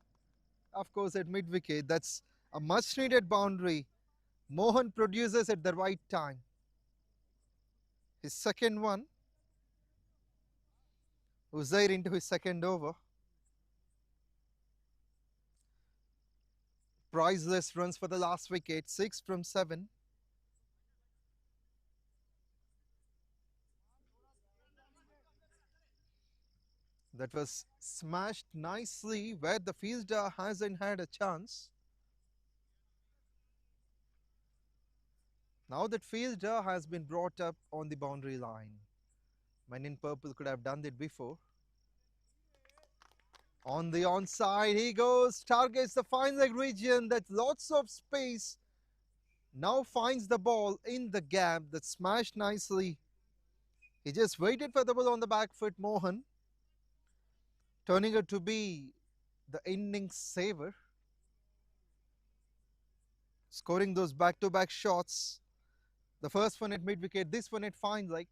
Of course, at mid wicket, that's A much needed boundary. Mohan produces at the right time. His second one. Uzair into his second over. Priceless runs for the last wicket, 6 from 7. That was smashed nicely where the fielder hasn't had a chance. Now that fielder has been brought up on the boundary line. Men in purple could have done it before. On the onside, he goes, targets the fine leg region, that's lots of space. Now finds the ball in the gap, that's smashed nicely. He just waited for the ball on the back foot, Mohan, turning it to be the innings saver. Scoring those back-to-back shots. The first one at mid-wicket, this one at fine leg.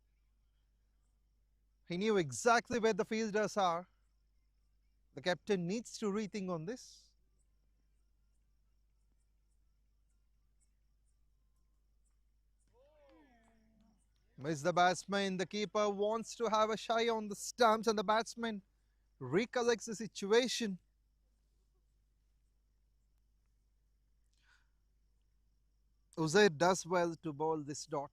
He knew exactly where the fielders are. The captain needs to rethink on this. Miss the batsman. The keeper wants to have a shy on the stumps, and the batsman recollects the situation. Uzair does well to bowl this dot.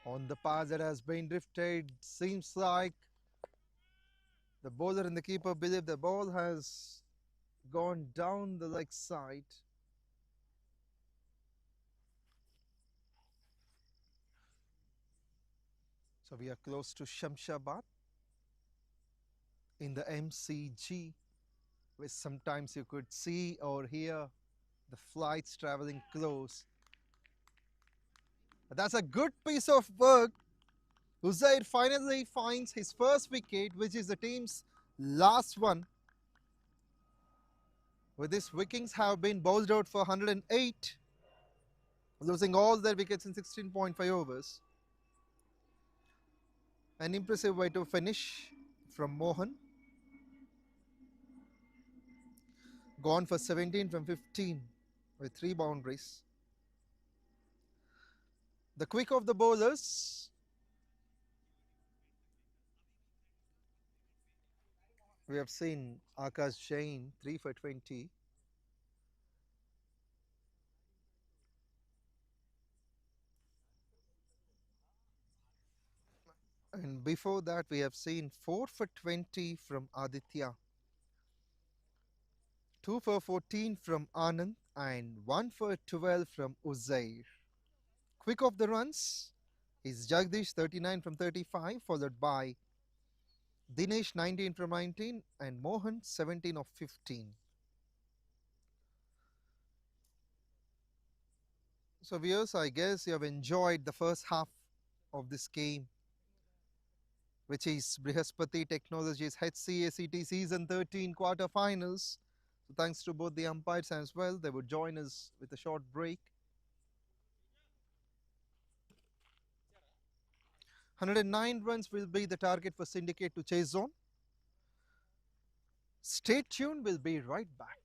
On the path that has been drifted, seems like the bowler and the keeper believe the ball has gone down the leg side. So we are close to Shamshabad in the MCG, where sometimes you could see or hear the flights traveling close. But that's a good piece of work. Uzair finally finds his first wicket, which is the team's last one. With this, Vikings have been bowled out for 108, losing all their wickets in 16.5 overs. An impressive way to finish from Mohan. Gone for 17 from 15 with 3 boundaries. The quick of the bowlers. We have seen Akash Jain 3 for 20. And before that, we have seen 4 for 20 from Aditya, 2 for 14 from Anand, and 1 for 12 from Uzair. Quick of the runs is Jagdish 39 from 35, followed by Dinesh 19 from 19 and Mohan 17 of 15. So viewers, I guess you have enjoyed the first half of this game, which is Brihaspathi Technologies HCACT Season 13 quarterfinals. So thanks to both the umpires as well. They would join us with a short break. 109 runs will be the target for Syndicate to chase on. Stay tuned, we'll be right back.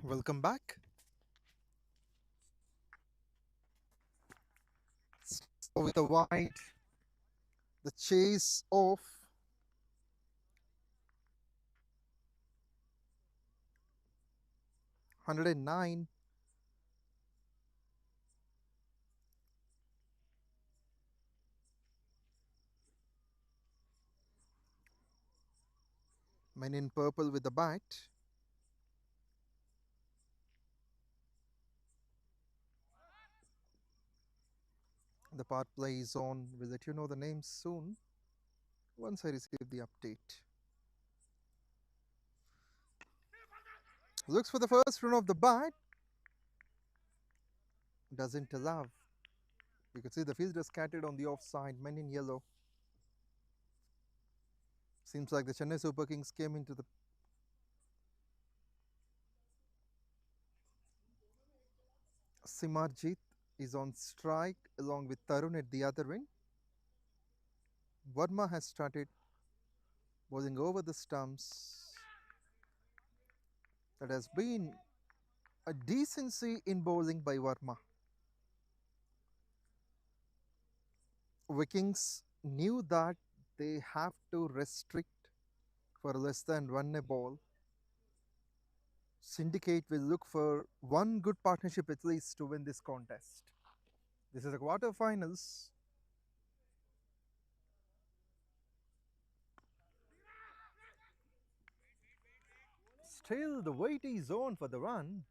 Welcome back. So with the wide, the chase of 109, men in purple with the bat. The part play is on. We'll let you know the names soon once I receive the update. Looks for the first run of the bat. Doesn't allow. You can see the fielder scattered on the offside, men in yellow. Seems like the Chennai Super Kings came into the Simarjit is on strike along with Tarun at the other end. Verma has started bowling over the stumps. That has been a decency in bowling by Verma. Vikings knew that they have to restrict for less than one a ball. Syndicate will look for one good partnership at least to win this contest. This is the quarterfinals. Still, the wait is on for the run.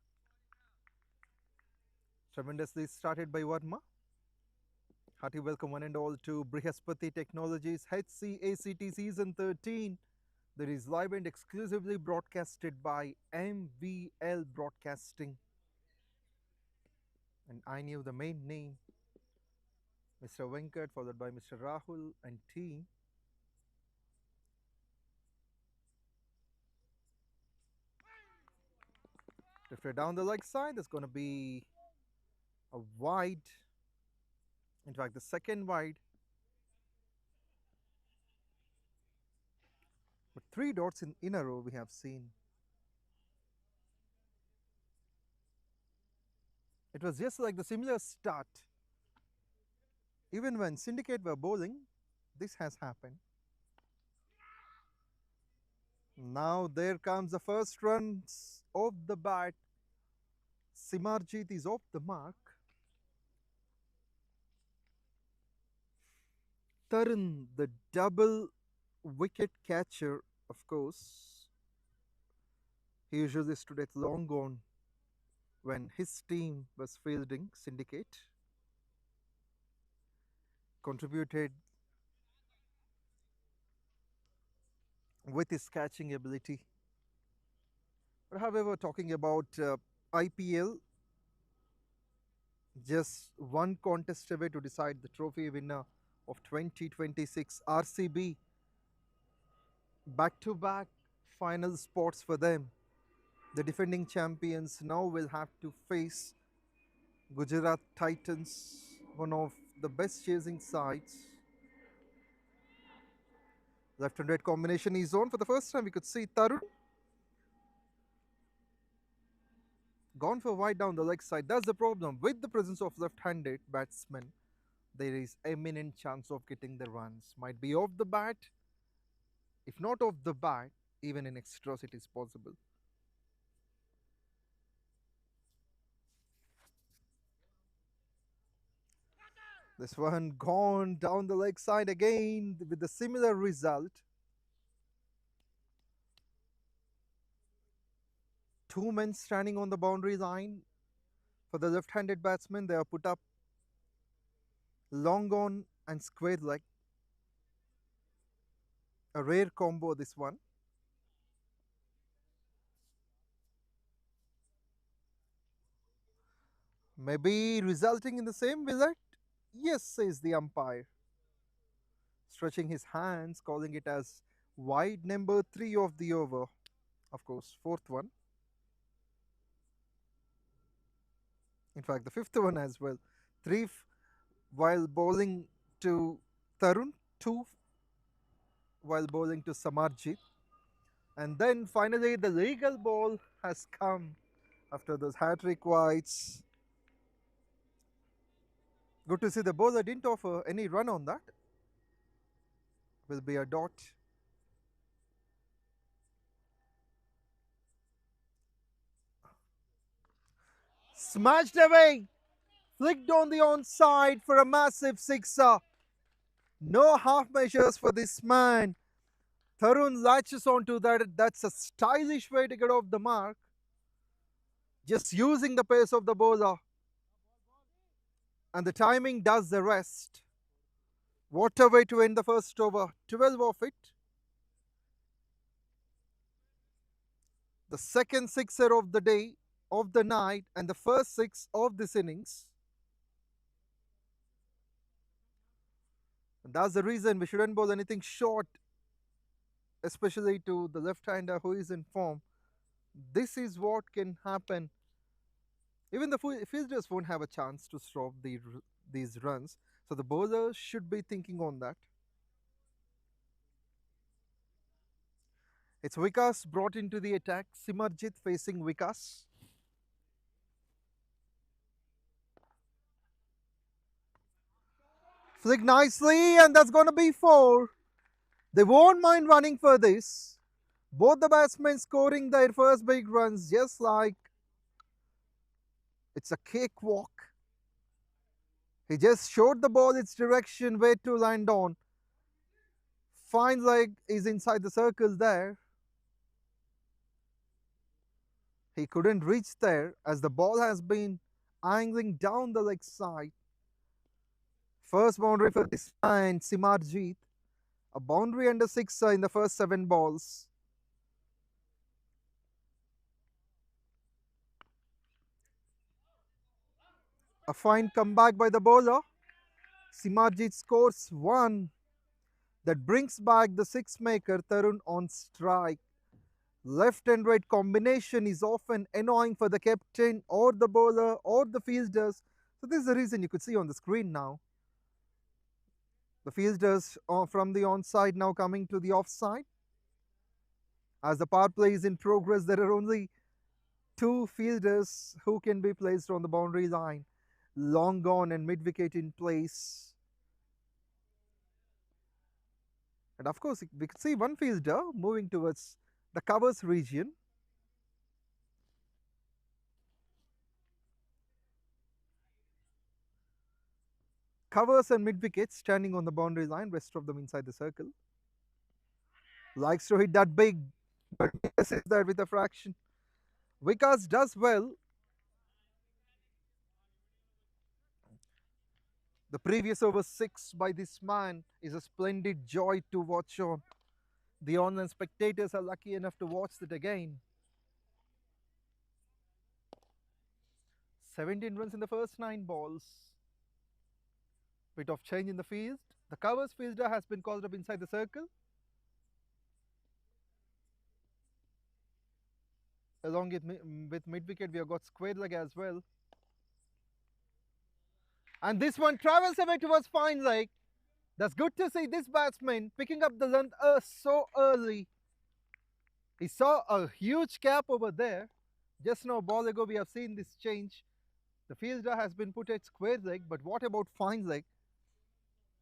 Tremendously started by Verma. Hearty welcome one and all to BRIHASPATHI Technologies HCACT Season 13. That is live and exclusively broadcasted by MVL Broadcasting. And I knew the main name, Mr. Venkat, followed by Mr. Rahul and team. Drifted down the leg side, there's going to be a wide. In fact, the second wide. But three dots in a row we have seen. It was just like the similar start. Even when Syndicate were bowling, this has happened. Now there comes the first runs of the bat. Simarjit is off the mark. Tarun, the double wicket catcher, of course, he usually stood at long on when his team was fielding Syndicate. Contributed with his catching ability. But however, talking about IPL, just one contest away to decide the trophy winner of 2026 RCB. Back-to-back final spots for them. The defending champions now will have to face Gujarat Titans, one of the best chasing sides. Left and right combination is on. For the first time we could see Tarun gone for wide down the leg side. That's the problem. With the presence of left-handed batsmen, there is eminent chance of getting the runs. Might be off the bat. If not off the bat, even in extras it is possible. This one gone down the leg side again with a similar result. Two men standing on the boundary line. For the left-handed batsman, they are put up long on and square leg. A rare combo, this one. Maybe resulting in the same result? Yes, says the umpire. Stretching his hands, calling it as wide number 3 of the over. Of course, fourth one. In fact, the fifth one as well. Three while bowling to Tarun, two while bowling to Samarjit. And then finally the legal ball has come. after those hat-trick wides. Good to see the bowler didn't offer any run on that. Will be a dot. Smashed away. Flicked on the onside for a massive sixer. No half measures for this man. Tarun latches onto that. That's a stylish way to get off the mark. Just using the pace of the bowler. And the timing does the rest. What a way to end the first over. 12 of it. The second sixer of the day, of the night, and the first six of this innings. And that's the reason we shouldn't bowl anything short, especially to the left-hander who is in form. This is what can happen. Even the fielders won't have a chance to stop these runs. So the bowlers should be thinking on that. It's Vikas brought into the attack. Simarjit facing Vikas. Flick nicely, and that's going to be 4. They won't mind running for this. Both the batsmen scoring their first big runs, just like it's a cakewalk. He just showed the ball its direction, where to land on. Fine leg is inside the circle there. He couldn't reach there as the ball has been angling down the leg side. First boundary for this man, Simarjit. A boundary and a sixer in the first 7 balls. A fine comeback by the bowler. Simarjit scores 1. That brings back the six-maker Tarun on strike. Left and right combination is often annoying for the captain or the bowler or the fielders. So this is the reason you could see on the screen now. The fielders from the onside now coming to the offside. As the power play is in progress, there are only 2 fielders who can be placed on the boundary line. Long gone and mid-wicket in place. And of course, we could see one fielder moving towards the covers region. Covers and mid-wickets standing on the boundary line, rest of them inside the circle. Likes to hit that big, but misses that with a fraction. Vikas does well. The previous over 6 by this man is a splendid joy to watch on. The online spectators are lucky enough to watch it again. 17 runs in the first 9 balls. Bit of change in the field. The covers fielder has been called up inside the circle. Along with mid-wicket, we have got square leg as well. And this one travels away towards fine leg. That's good to see this batsman picking up the length so early. He saw a huge gap over there. Just now, a ball ago, we have seen this change. The fielder has been put at square leg, but what about fine leg?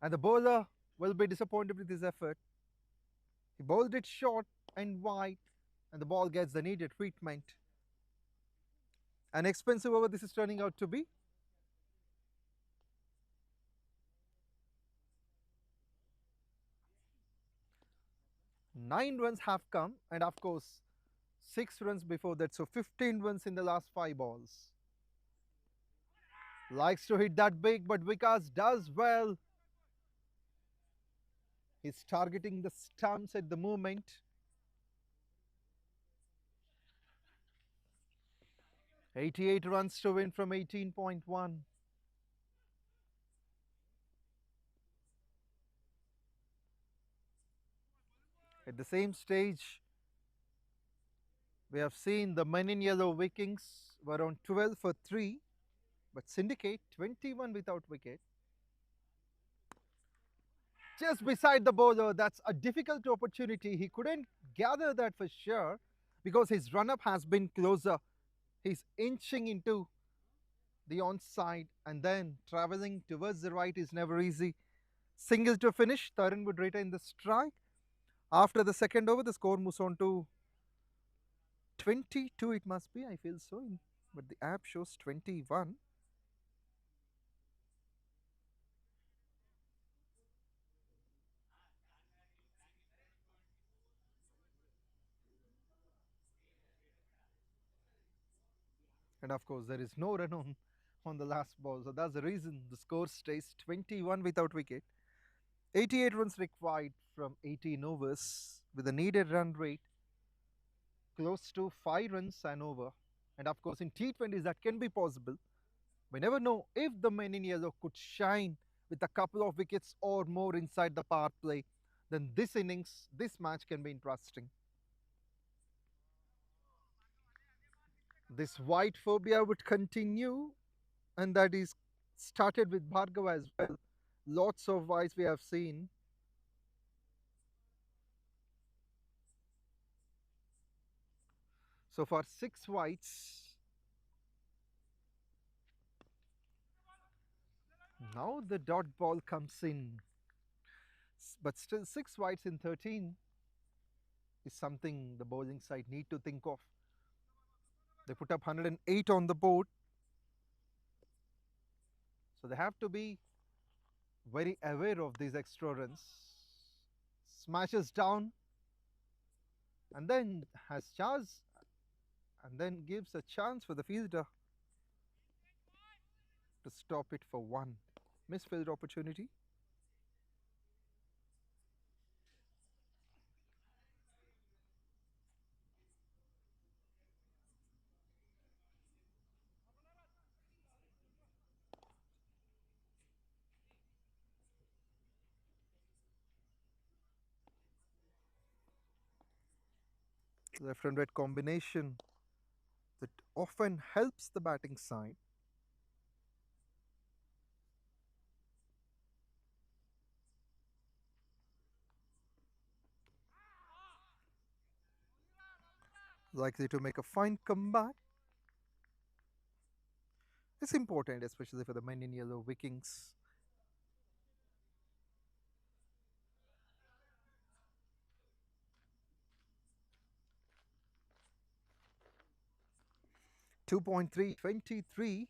And the bowler will be disappointed with his effort. He bowled it short and wide, and the ball gets the needed treatment. An expensive over this is turning out to be. 9 runs have come, and of course 6 runs before that, so 15 runs in the last 5 balls. Likes to hit that big, but Vikas does well. He's targeting the stumps at the moment. "88 runs to win from 18.1. At the same stage, we have seen the men in yellow Vikings were on 12 for 3, but Syndicate 21 without wicket. Just beside the bowler, that's a difficult opportunity. He couldn't gather that for sure because his run-up has been closer. He's inching into the onside and then traveling towards the right is never easy. Single to finish, Tarun would retain the strike. After the second over, the score moves on to 22, it must be, I feel so, but the app shows 21. And of course, there is no run on the last ball. So that's the reason the score stays 21 without wicket. 88 runs required from 18 overs with a needed run rate close to 5 runs and over. And of course, in T20s, that can be possible. We never know if the men in yellow could shine with a couple of wickets or more inside the power play. Then this innings, this match can be interesting. This white phobia would continue, and that is started with Bhargav as well. Lots of whites we have seen. So for 6 whites, now the dot ball comes in. But still 6 whites in 13 is something the bowling side need to think of. They put up 108 on the board. So they have to be very aware of these extra runs. Smashes down and then has chance and then gives a chance for the fielder to stop it for one. Misfield opportunity. Left and right combination that often helps the batting side. Likely to make a fine comeback. It's important, especially for the men in yellow Vikings. 2.3, 23.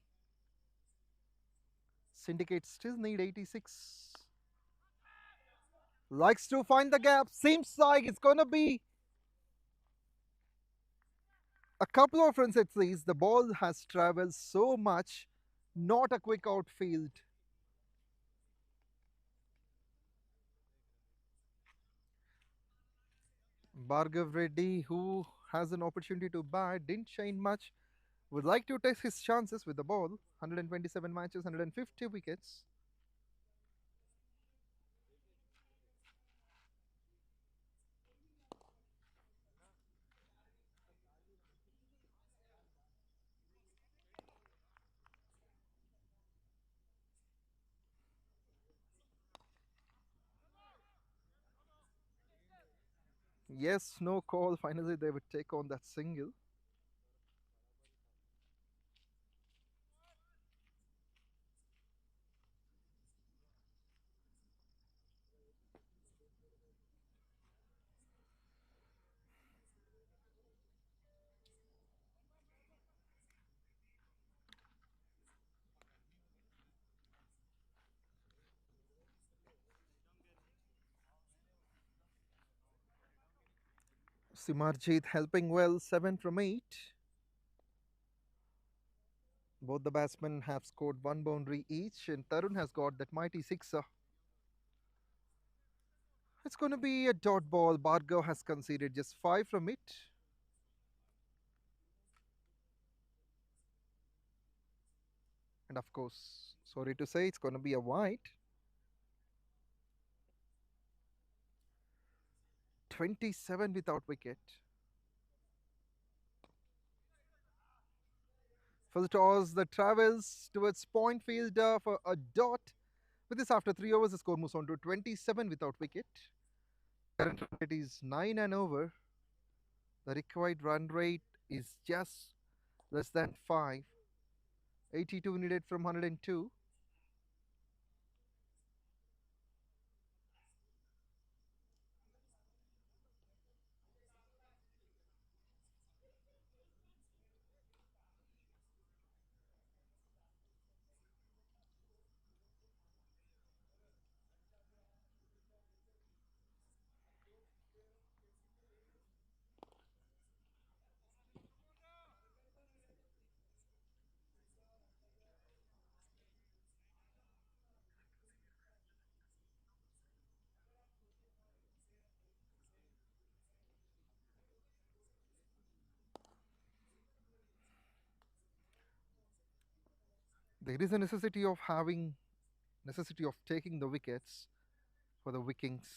Syndicate still need 86. Likes to find the gap. Seems like it's going to be a couple of runs at least. The ball has traveled so much. Not a quick outfield. Bhargav Reddy, who has an opportunity to bat, didn't shine much. Would like to test his chances with the ball. 127 matches, 150 wickets. Yes, no call. Finally, they would take on that single. Simarjit helping well, 7 from 8. Both the batsmen have scored one boundary each, and Tarun has got that mighty sixer. It's going to be a dot ball. Bhargav has conceded just 5 from it. And of course, sorry to say, it's going to be a white. 27 without wicket. For the toss, the travels towards point fielder for a dot. With this, after 3 overs, the score moves on to 27 without wicket. Current run rate is 9 and over. The required run rate is just less than 5. 82 needed from 102. There is a necessity of taking the wickets for the Vikings.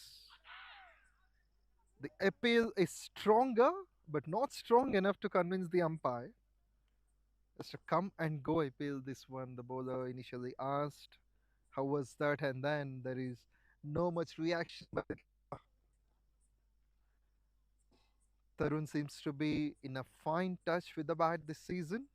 The appeal is stronger, but not strong enough to convince the umpire. Just a come and go appeal, this one, the bowler initially asked. How was that? And then there is no much reaction. But Tarun seems to be in a fine touch with the bat this season.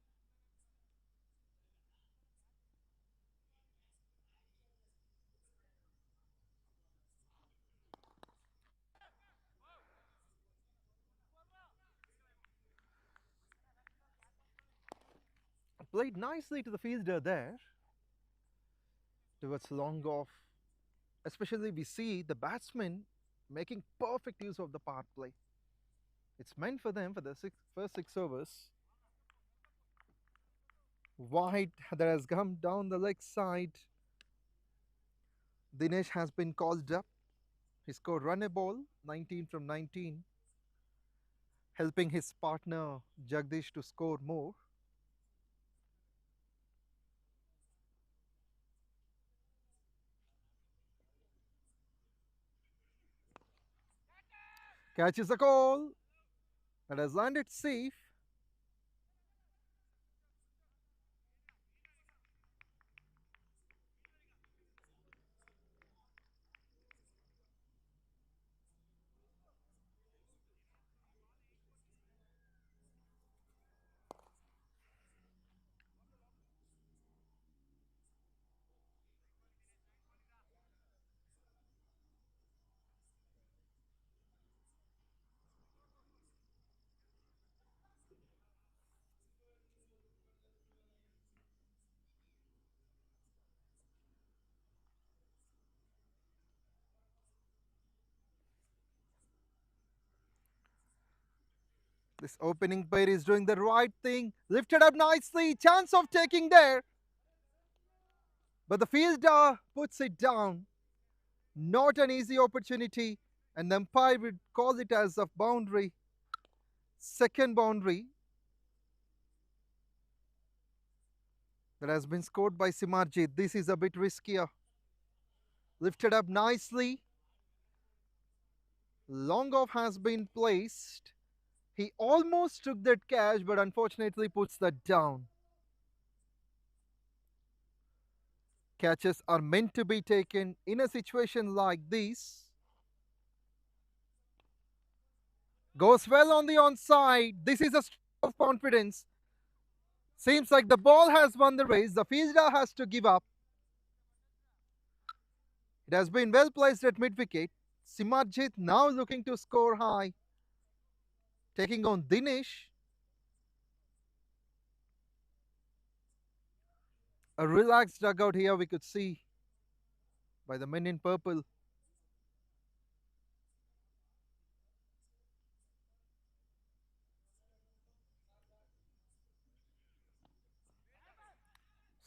Played nicely to the fielder there towards long off. Especially we see the batsmen making perfect use of the power play. It's meant for them for the first 6 overs. Wide that has come down the leg side. Dinesh has been called up. He scored run a ball, 19 from 19, helping his partner Jagdish to score more. Catches a call that has landed safe. This opening pair is doing the right thing. Lifted up nicely. Chance of taking there. But the fielder puts it down. Not an easy opportunity. And the umpire would call it as a boundary. Second boundary that has been scored by Simarjit. This is a bit riskier. Lifted up nicely. Long off has been placed. He almost took that catch, but unfortunately puts that down. Catches are meant to be taken in a situation like this. Goes well on the onside. This is a stroke of confidence. Seems like the ball has won the race. The fielder has to give up. It has been well placed at mid wicket. Simarjit now looking to score high. Taking on Dinesh. A relaxed dugout here we could see by the men in purple.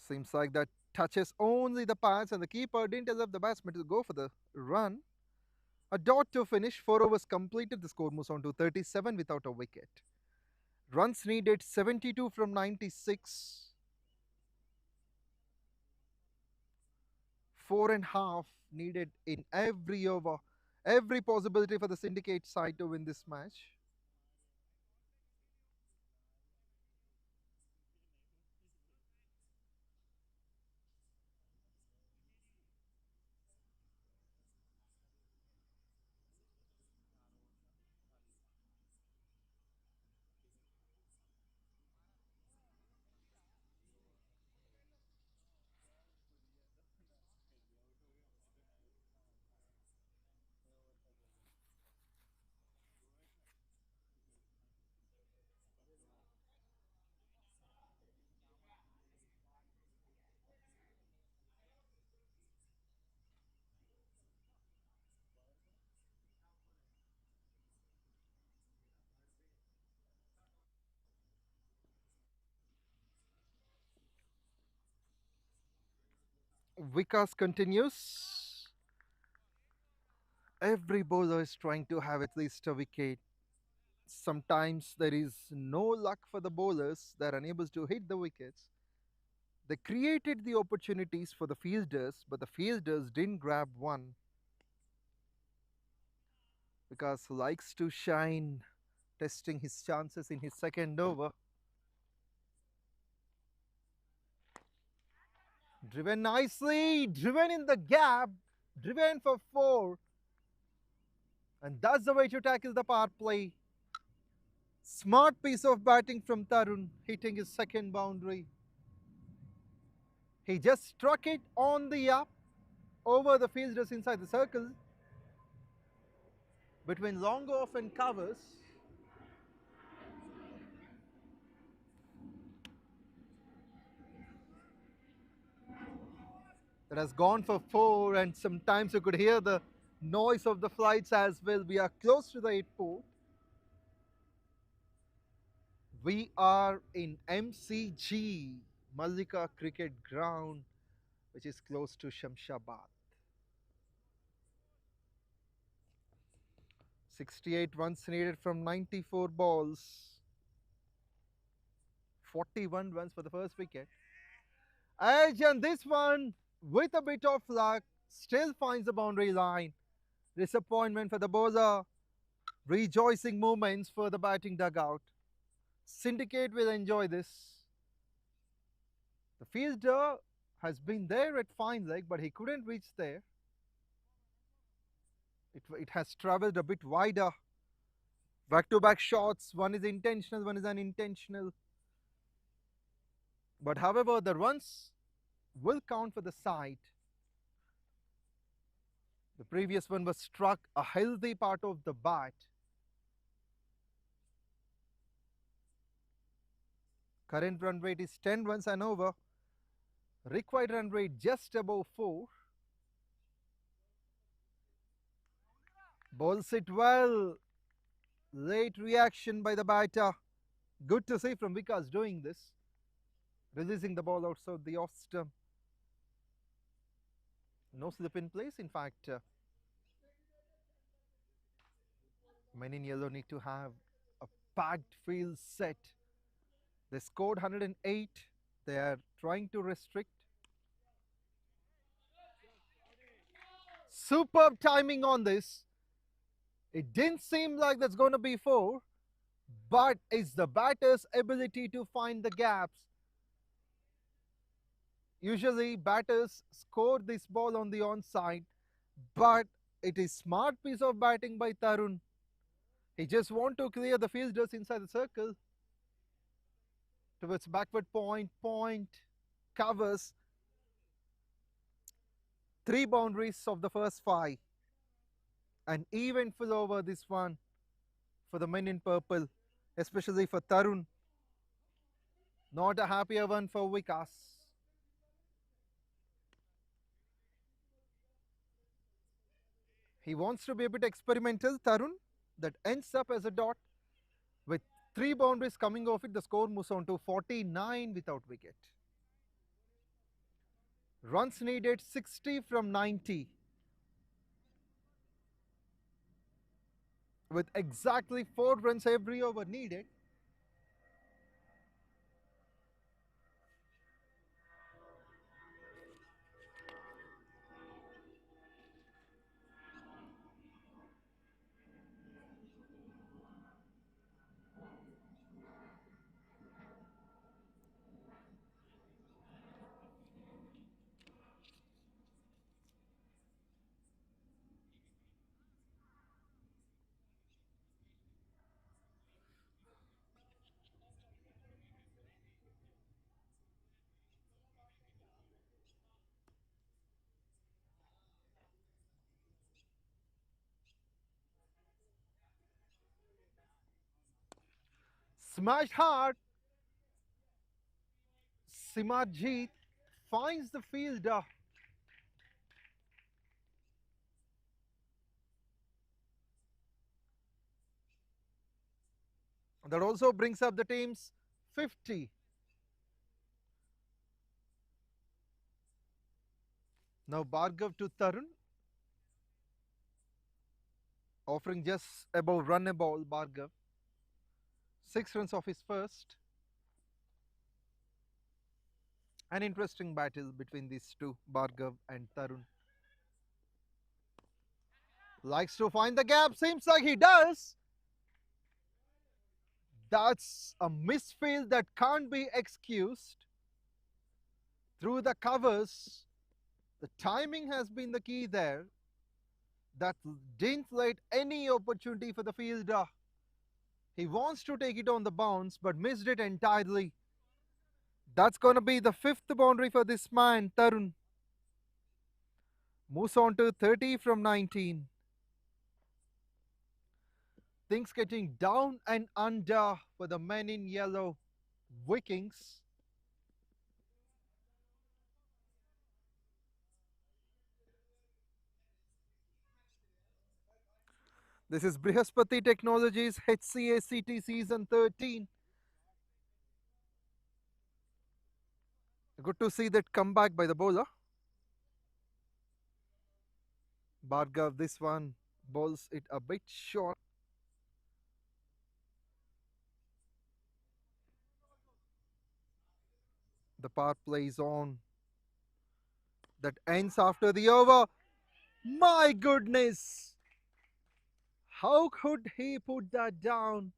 Seems like that touches only the pads and the keeper didn't allow the batsman to go for the run. A dot to finish. 4 overs completed. The score moves on to 37 without a wicket. Runs needed 72 from 96. 4.5 needed in every over. Every possibility for the syndicate side to win this match. Vikas continues. Every bowler is trying to have at least a wicket. Sometimes there is no luck for the bowlers, they're unable to hit the wickets. They created the opportunities for the fielders, but the fielders didn't grab one. Because likes to shine, testing his chances in his second over. Driven nicely, driven in the gap, driven for four. And that's the way to tackle the power play. Smart piece of batting from Tarun, hitting his second boundary. He just struck it on the up over the fielders inside the circle. Between long off and covers. That has gone for four, and sometimes you could hear the noise of the flights as well. We are close to the airport. We are in MCG, Mallika Cricket Ground, which is close to Shamshabad. 68 runs needed from 94 balls. 41 runs for the first wicket. Edge, and this one, with a bit of luck, still finds the boundary line. Disappointment for the bowler. Rejoicing moments for the batting dugout. Syndicate will enjoy this. The fielder has been there at fine leg, but he couldn't reach there. It has travelled a bit wider. Back-to-back shots. One is intentional, one is unintentional. But however, the runs will count for the side. The previous one was struck a healthy part of the bat. Current run rate is 10 runs and over. Required run rate just above 4. Bowls it well. Late reaction by the batter. Good to see from Vikas doing this. Releasing the ball outside the off stump. No slip in place. In fact, men in yellow need to have a packed field set. They scored 108. They are trying to restrict. Superb timing on this. It didn't seem like that's going to be 4, but it's the batter's ability to find the gaps. Usually batters score this ball on the onside, but it is smart piece of batting by Tarun. He just want to clear the fielders inside the circle. Towards backward point, covers 3 boundaries of the first 5. An eventful over this one for the men in purple, especially for Tarun. Not a happier one for Vikas. He wants to be a bit experimental, Tarun. That ends up as a dot. With 3 boundaries coming off it, the score moves on to 49 without wicket. Runs needed 60 from 90. With exactly 4 runs every over needed. Smashed hard. Simarjeet finds the fielder. That also brings up the team's 50. Now Bhargav to Tarun, offering just above run a ball. Bhargav, 6 runs off his first. An interesting battle between these two, Bhargav and Tarun. Likes to find the gap, seems like he does. That's a misfield that can't be excused. Through the covers, the timing has been the key there. That didn't let any opportunity for the fielder. He wants to take it on the bounce but missed it entirely. That's going to be the fifth boundary for this man, Tarun. Moves on to 30 from 19. Things getting down and under for the men in yellow, Vikings. This is Brihaspathi Technologies HCACT Season 13. Good to see that comeback by the bowler. Bhargav, this one bowls it a bit short. The power plays on. That ends after the over. My goodness! How could he put that down?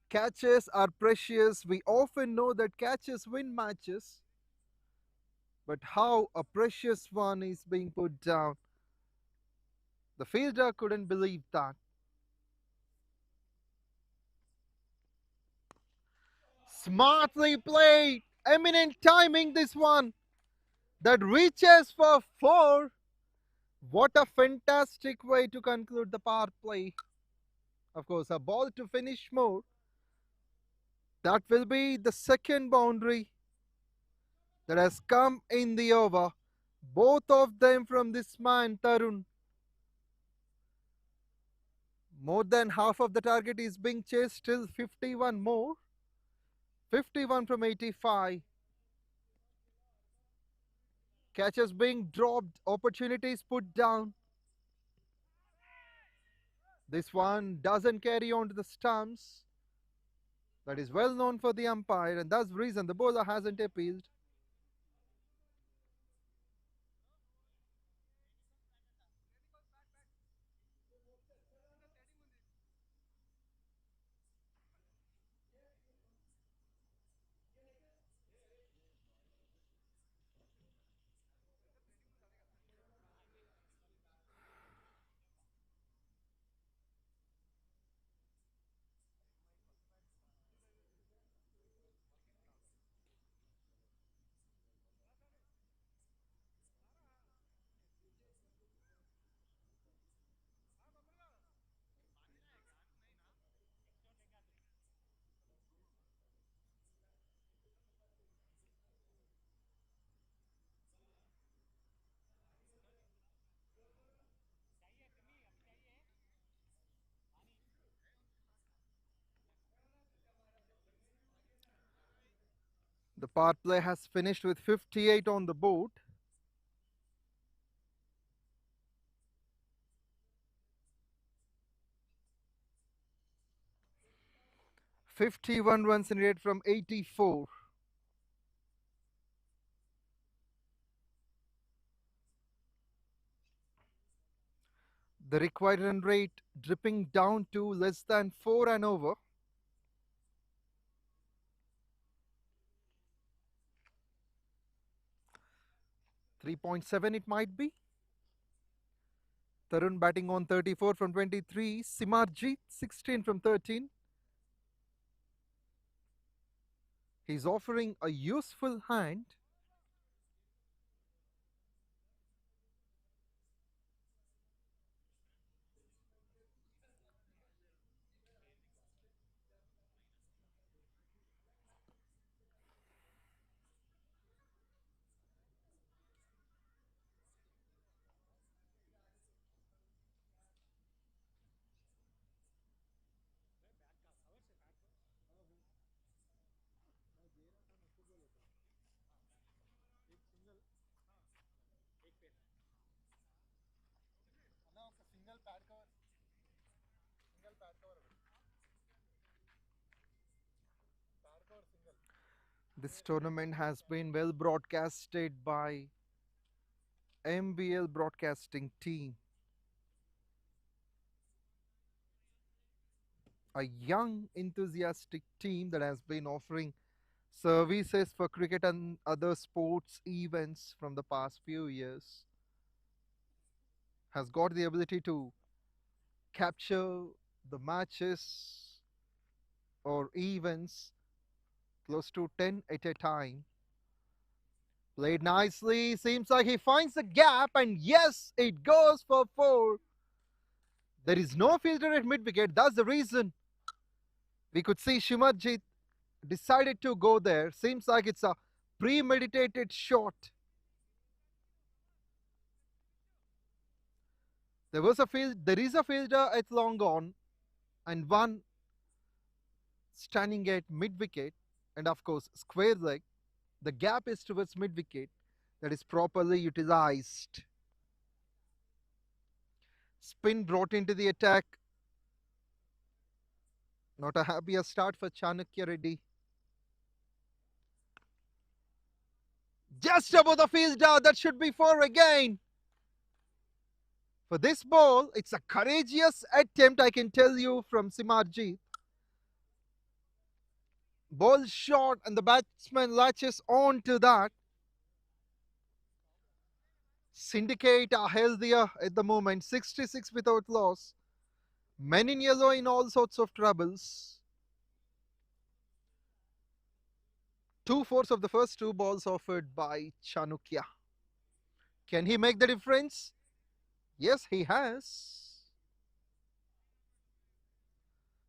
Catches are precious. We often know that catches win matches. But how a precious one is being put down. The fielder couldn't believe that. Smartly played. Eminent timing, this one. That reaches for 4. What a fantastic way to conclude the power play. Of course, a ball to finish more. That will be the second boundary that has come in the over. Both of them from this man, Tarun. More than half of the target is being chased, still 51 more. 51 from 85. Catches being dropped, opportunities put down. This one doesn't carry on to the stumps. That is well known for the umpire, and that's the reason the bowler hasn't appealed. The power play has finished with 58 on the board. "51 runs in rate from 84. The required run rate dripping down to less than 4 and over. 3.7 it might be. Tarun batting on 34 from 23. Simarjit 16 from 13. He's offering a useful hand. This tournament has been well broadcasted by MBL broadcasting team, a young enthusiastic team that has been offering services for cricket and other sports events from the past few years, has got the ability to capture the matches or events close to 10 at a time. Played nicely, seems like he finds the gap, and yes, it goes for 4. There is no fielder at mid wicket. That's the reason we could see Shimarjit decided to go there. Seems like it's a premeditated shot. There is a fielder at long on, and one standing at mid wicket, and of course square leg. The gap is towards mid wicket. That is properly utilized. Spin brought into the attack. Not a happier start for Chanakya Reddy. Just above the fielder. That should be 4 again. For this ball, it's a courageous attempt, I can tell you, from Simarjit. Ball short, and the batsman latches on to that. Syndicate are healthier at the moment, 66 without loss. Men in yellow in all sorts of troubles. 2/4 of the first 2 balls offered by Chanukya. Can he make the difference? Yes, he has.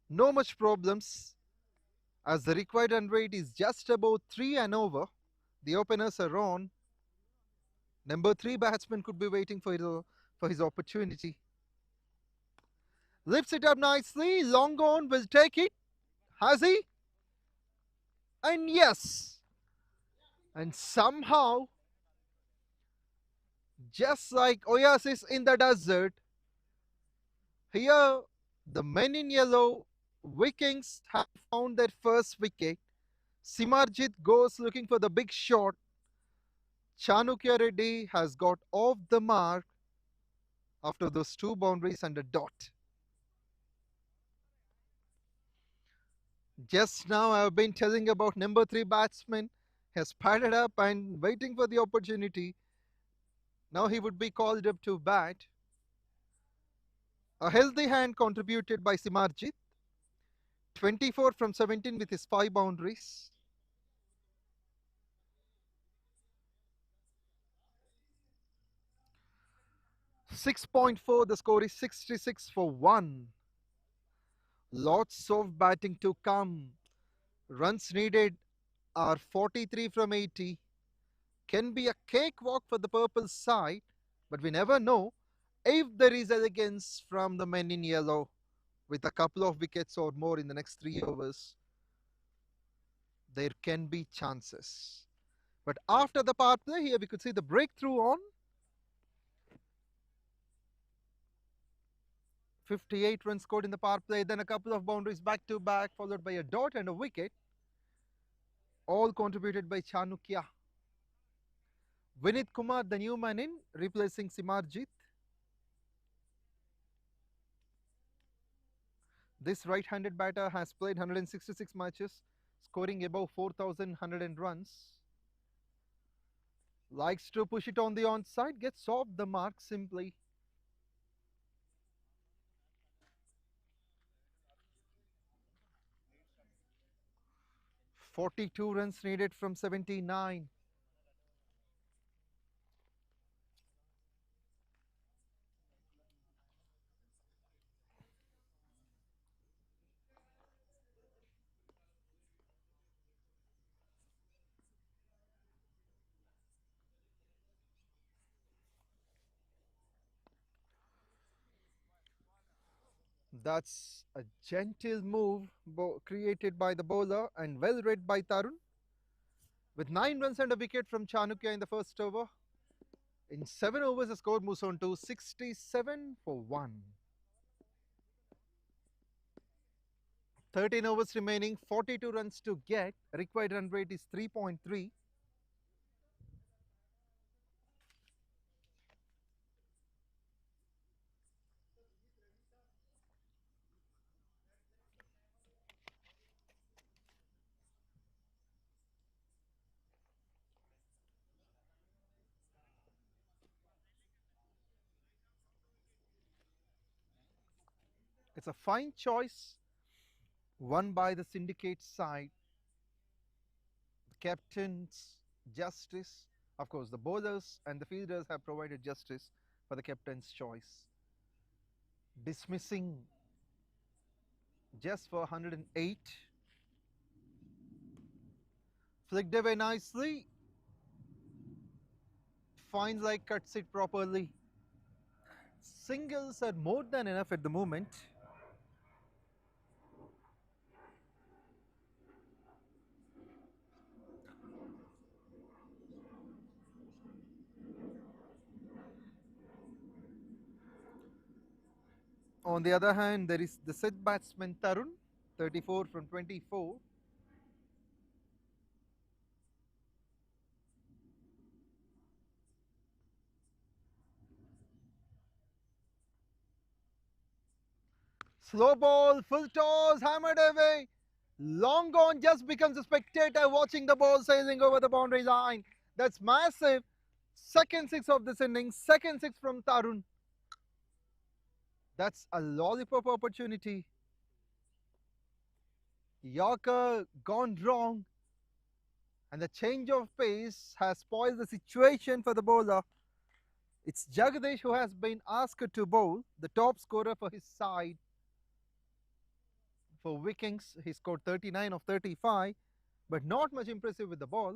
No much problems, as the required run rate is just about 3 and over. The openers are on. Number 3 batsman could be waiting for his opportunity. Lifts it up nicely. Long on will take it. Has he? And yes. And somehow, just like oasis in the desert, here the men in yellow Vikings have found their first wicket. Simarjit goes looking for the big shot. Chanukya Reddy has got off the mark after those 2 boundaries and a dot. Just now I've been telling about number 3 batsman has padded up and waiting for the opportunity. Now he would be called up to bat. A healthy hand contributed by Simarjit. 24 from 17 with his 5 boundaries. .4, the score is 66 for 1. Lots of batting to come. Runs needed are 43 from 80. Can be a cakewalk for the purple side, but we never know if there is elegance from the men in yellow with a couple of wickets or more in the next 3 overs. There can be chances. But after the power play, here we could see the breakthrough on 58 runs scored in the power play, then a couple of boundaries back to back, followed by a dot and a wicket, all contributed by Chanukya. Vinit Kumar, the new man in, replacing Simarjit. This right-handed batter has played 166 matches, scoring above 4,100 runs. Likes to push it on the onside, gets off the mark simply. .42 runs needed from 79. That's a gentle move created by the bowler and well read by Tarun. With 9 runs and a wicket from Chanukya in the first over. In 7 overs, the score moves on to 67 for 1. 13 overs remaining, 42 runs to get. Required run rate is 3.3. It's a fine choice, won by the syndicate side. The captain's justice. Of course, the bowlers and the fielders have provided justice for the captain's choice. Dismissing just for 108. Flicked away nicely. Finds like cuts it properly. Singles are more than enough at the moment. On the other hand, there is the set batsman Tarun, 34 from 24. Slow ball, full toss, hammered away. Long gone, just becomes a spectator watching the ball sailing over the boundary line. That's massive. Second six of this inning, second six from Tarun. That's a lollipop opportunity. Yorker gone wrong, and the change of pace has spoiled the situation for the bowler. It's Jagadish who has been asked to bowl, the top scorer for his side. For Vikings, he scored 39 of 35, but not much impressive with the ball.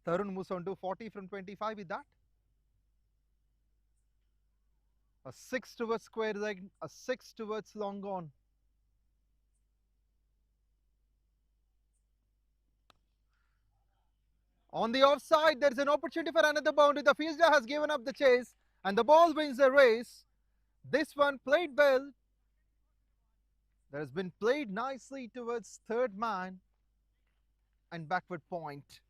Tarun moves on to 40 from 25 with that. A 6 towards square leg, a 6 towards long on. On the offside, there is an opportunity for another boundary. The fielder has given up the chase, and the ball wins the race. This one played well. That has been played nicely towards third man and backward point.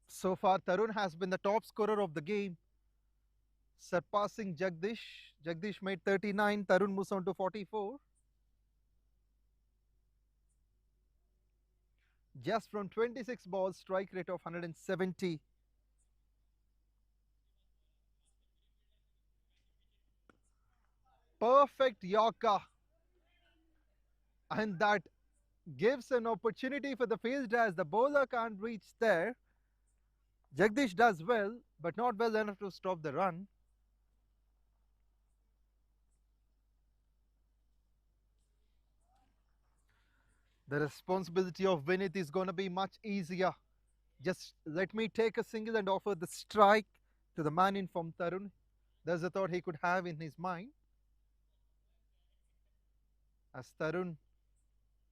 So far, Tarun has been the top scorer of the game, surpassing Jagdish. Jagdish made 39, Tarun moves on to 44. Just from 26 balls, strike rate of 170. Perfect Yorker. And that gives an opportunity for the fielder as the bowler can't reach there. Jagdish does well, but not well enough to stop the run. The responsibility of Vinith is going to be much easier. Just let me take a single and offer the strike to the man in from Tarun. That's the thought he could have in his mind. As Tarun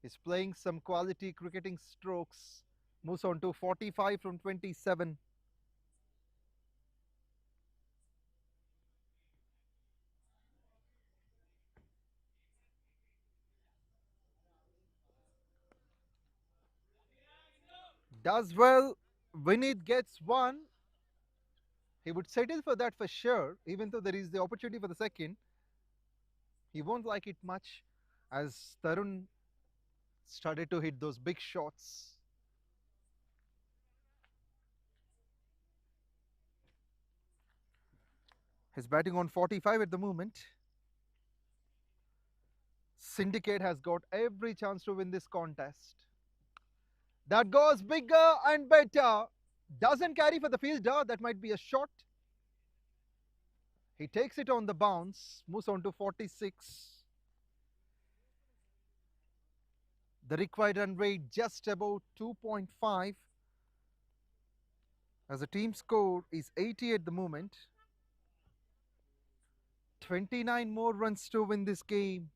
is playing some quality cricketing strokes, moves on to 45 from 27. Does well. Vinith gets one. He would settle for that for sure, even though there is the opportunity for the second. He won't like it much as Tarun started to hit those big shots. He's batting on 45 at the moment. Syndicate has got every chance to win this contest. That goes bigger and better. Doesn't carry for the fielder. That might be a shot. He takes it on the bounce, moves on to 46. The required run rate just about 2.5. As the team score is 80 at the moment. 29 more runs to win this game.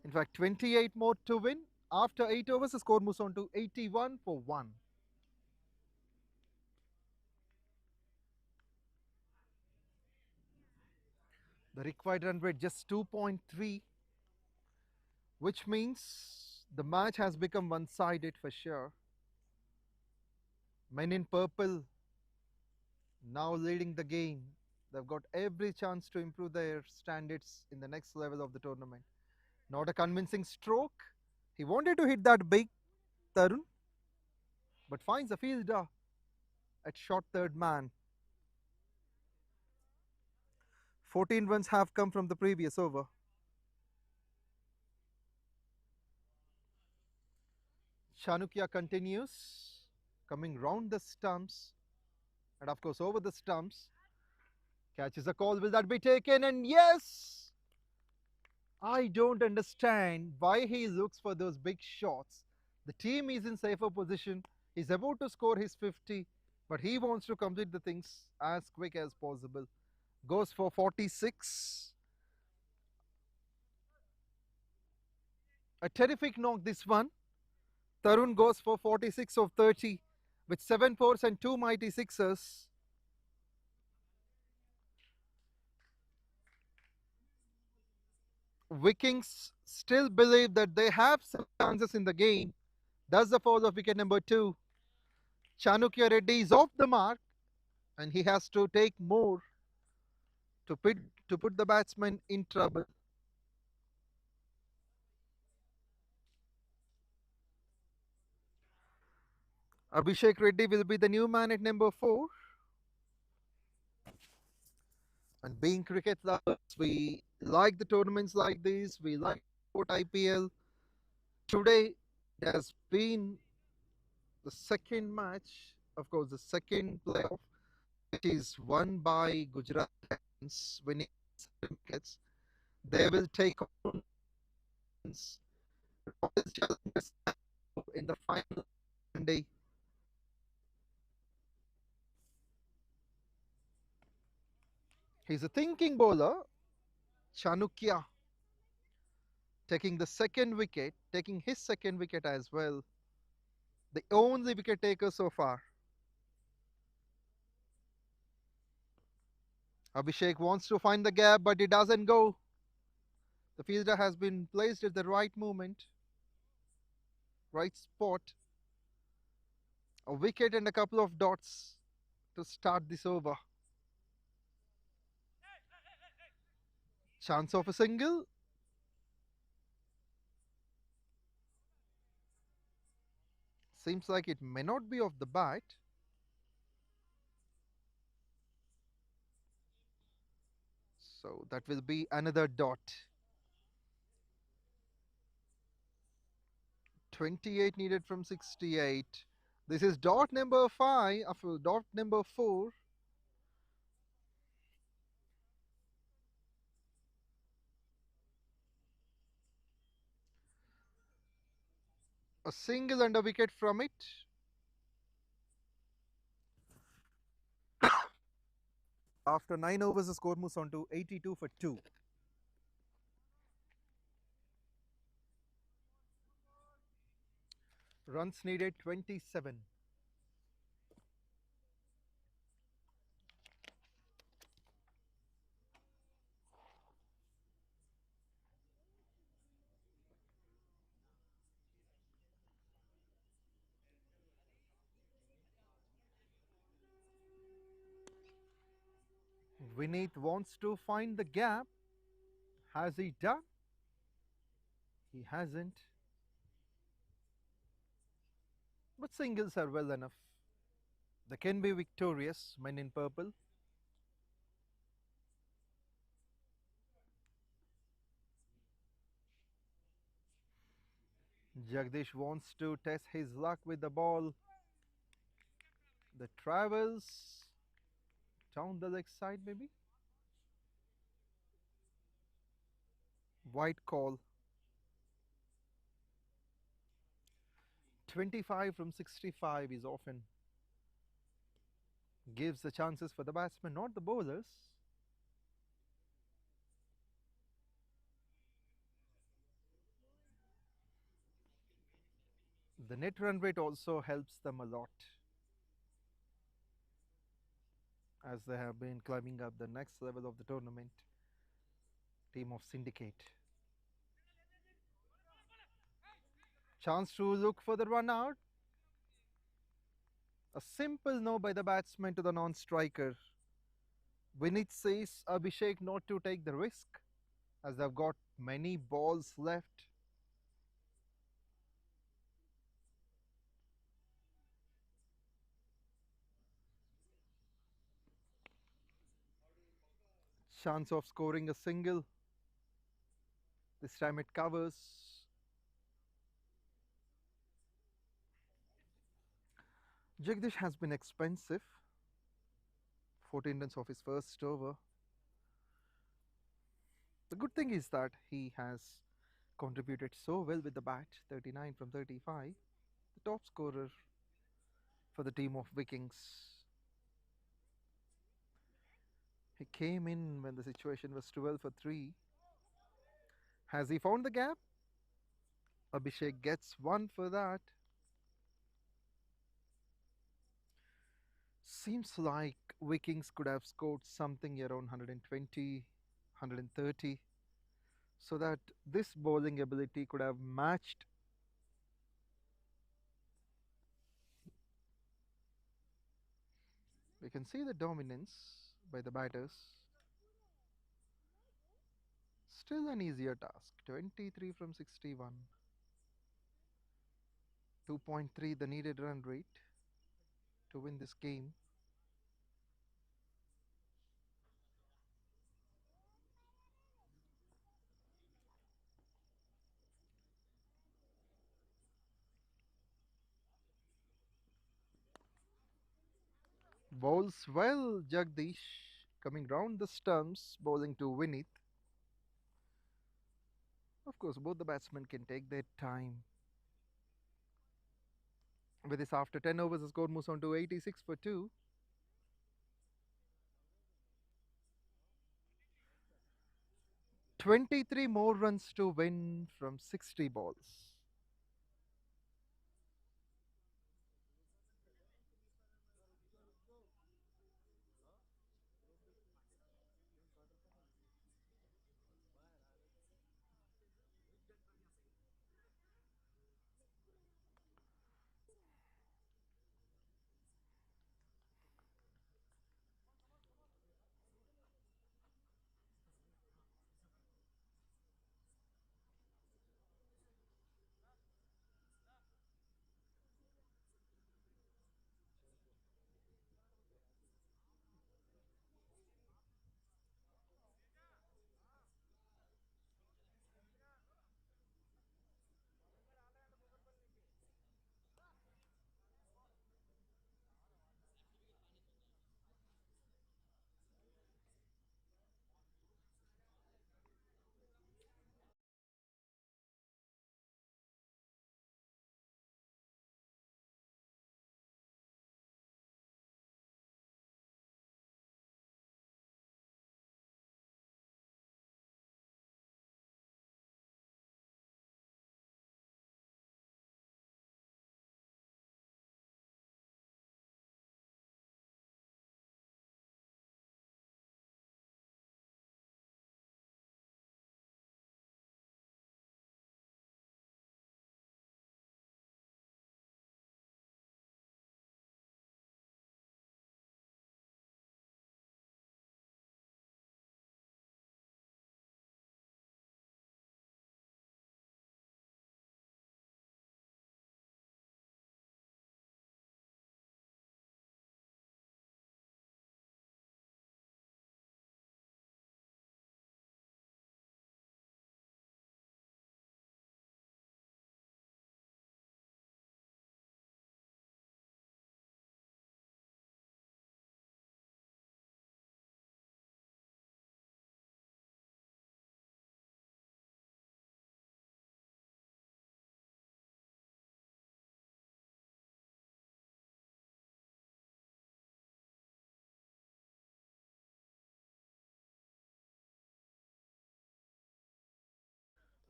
In fact, 28 more to win. After 8 overs, the score moves on to 81 for 1. The required run rate just 2.3, which means the match has become one-sided for sure. Men in purple now leading the game. They've got every chance to improve their standards in the next level of the tournament. Not a convincing stroke. He wanted to hit that big, Tarun, but finds a fielder at short third man. 14 runs have come from the previous over. Chanukya continues, coming round the stumps, and of course over the stumps. Catches a call. Will that be taken? And yes! I don't understand why he looks for those big shots. The team is in safer position. He's about to score his 50, but he wants to complete the things as quick as possible. Goes for 46. A terrific knock, this one. Tarun goes for 46 of 30 with 7 fours and 2 mighty sixes. Vikings still believe that they have some chances in the game. That's the fall of wicket number 2. Chanukya Reddy is off the mark and he has to take more to put the batsman in trouble. Abhishek Reddy will be the new man at number 4. And being cricket lovers, we like the tournaments like this. We like sport IPL. Today has been the second match, of course, the second playoff, which is won by Gujarat Lions, winning 7 wickets. They will take on Royal Challengers in the final Monday. He's a thinking bowler, Chanukya, taking the second wicket, taking his second wicket as well. The only wicket taker so far. Abhishek wants to find the gap, but it doesn't go. The fielder has been placed at the right moment, right spot. A wicket and a couple of dots to start this over. Chance of a single. Seems like it may not be off the bat. So that will be another dot. 28 needed from 68. This is dot number 5, dot number 4. A single and a wicket from it. After 9 overs, the score moves on to 82 for 2. Runs needed 27. Vineet wants to find the gap. Has he done? He hasn't. But singles are well enough. They can be victorious, men in purple. Jagdish wants to test his luck with the ball. The travels down the leg side, maybe. White call. 25 from 65 is often gives the chances for the batsman, not the bowlers. The net run rate also helps them a lot as they have been climbing up the next level of the tournament. team of Syndicate. Chance to look for the run out. A simple no by the batsman to the non-striker. Vinit says Abhishek not to take the risk as they've got many balls left. Chance of scoring a single. This time it covers. Jagdish has been expensive. 14 runs off his first over. The good thing is that he has contributed so well with the bat, 39 from 35, the top scorer for the team of Vikings. He came in when the situation was 12 for 3. Has he found the gap? Abhishek gets one for that. Seems like Vikings could have scored something around 120, 130, so that this bowling ability could have matched. We can see the dominance by the batters. Still an easier task. 23 from 61. 2.3 the needed run rate to win this game. Bowls well, Jagdish. Coming round the stumps, bowling to Vinith. Of course, both the batsmen can take their time. With this, after 10 overs, the score moves on to 86 for 2. 23 more runs to win from 60 balls.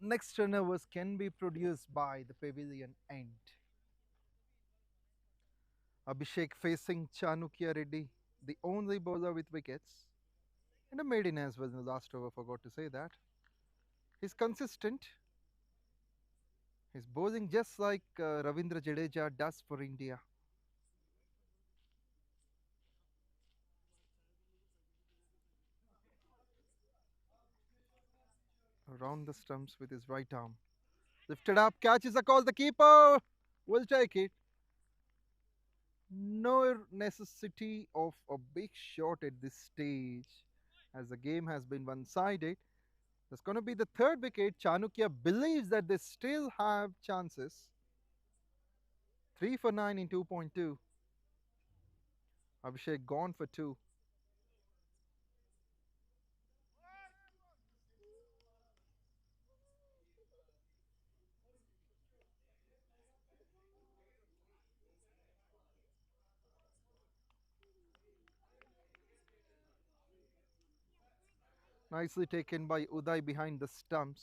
Next turnovers can be produced by the pavilion end. Abhishek facing Chanukya Reddy, the only bowler with wickets, and a maiden as well in the last over, forgot to say that. He's consistent. He's bowling just like Ravindra Jadeja does for India. Around the stumps with his right arm. Lifted up, catches a call. The keeper will take it. No necessity of a big shot at this stage, as the game has been one sided. That's going to be the third wicket. Chanukya believes that they still have chances. 3 for 9 in 2.2. Abhishek gone for 2. Nicely taken by Uday behind the stumps.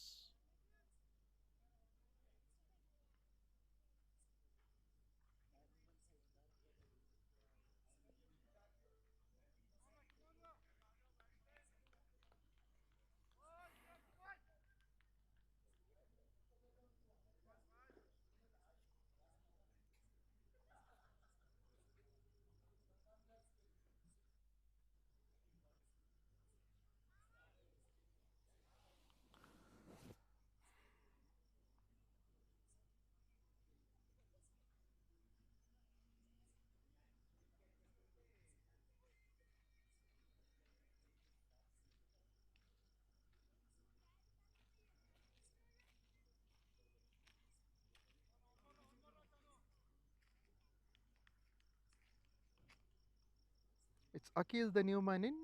It's Akil, the new man in.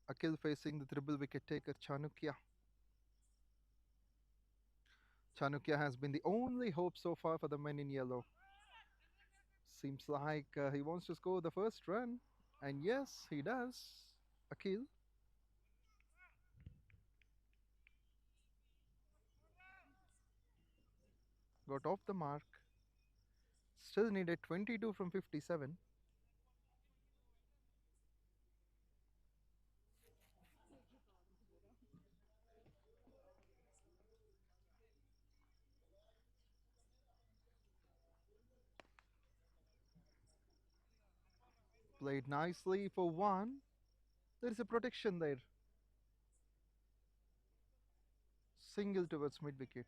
Akil facing the triple wicket taker Chanukya. Chanukya has been the only hope so far for the men in yellow. Seems like he wants to score the first run. And yes, he does. Akil got off the mark. Still needed 22 from 57. Played nicely for one. There is a protection there. Single towards mid wicket.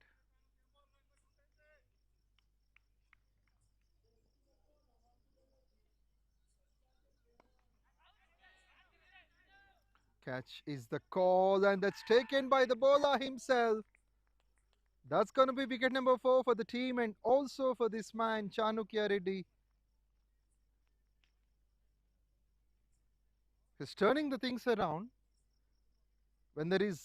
Catch is the call, and that's taken by the bowler himself. That's going to be wicket number 4 for the team and also for this man, Chanukya Reddy. He's turning the things around when there is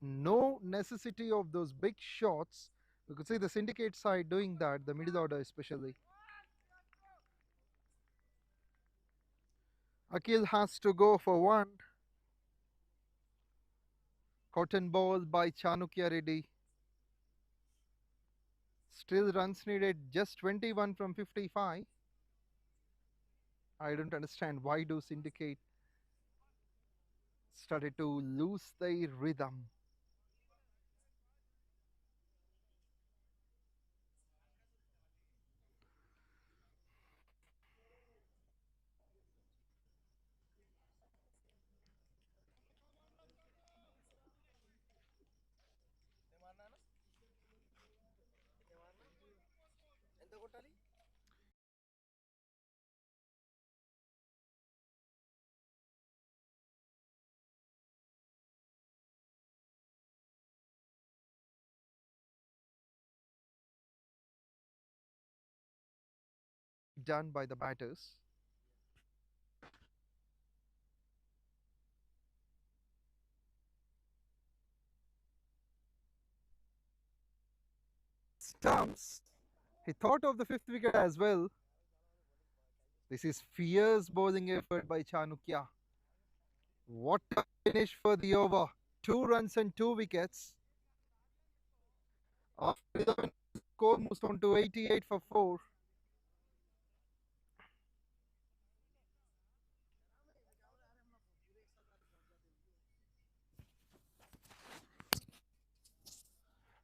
no necessity of those big shots. You could see the syndicate side doing that, the middle order especially. Akil has to go for one. Cotton ball by Chanukya Reddy. Still runs needed just 21 from 55. I don't understand why do syndicate started to lose their rhythm. Done by the batters. Stumps. He thought of the fifth wicket as well. This is fierce bowling effort by Chanukya. What a finish for the over. 2 runs and 2 wickets. After 11, score moves on to 88 for 4.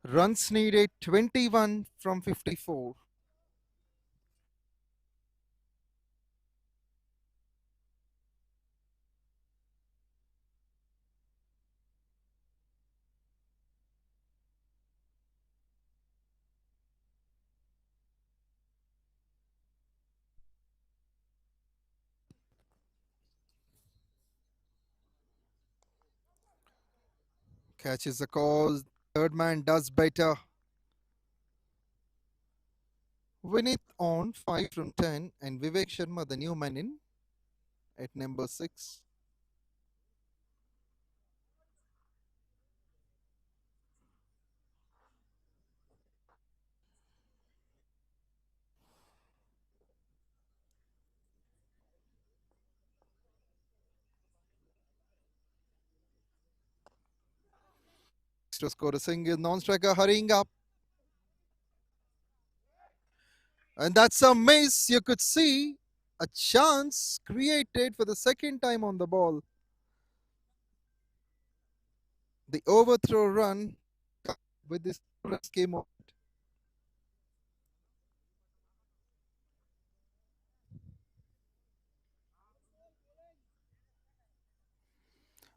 Runs needed 21 from 54. Catches the call. Third man does better. Vinith on 5 from 10 and Vivek Sharma, the new man in at number 6. To score a single, non-striker hurrying up. And that's a miss. You could see a chance created for the second time on the ball. The overthrow run with this came on.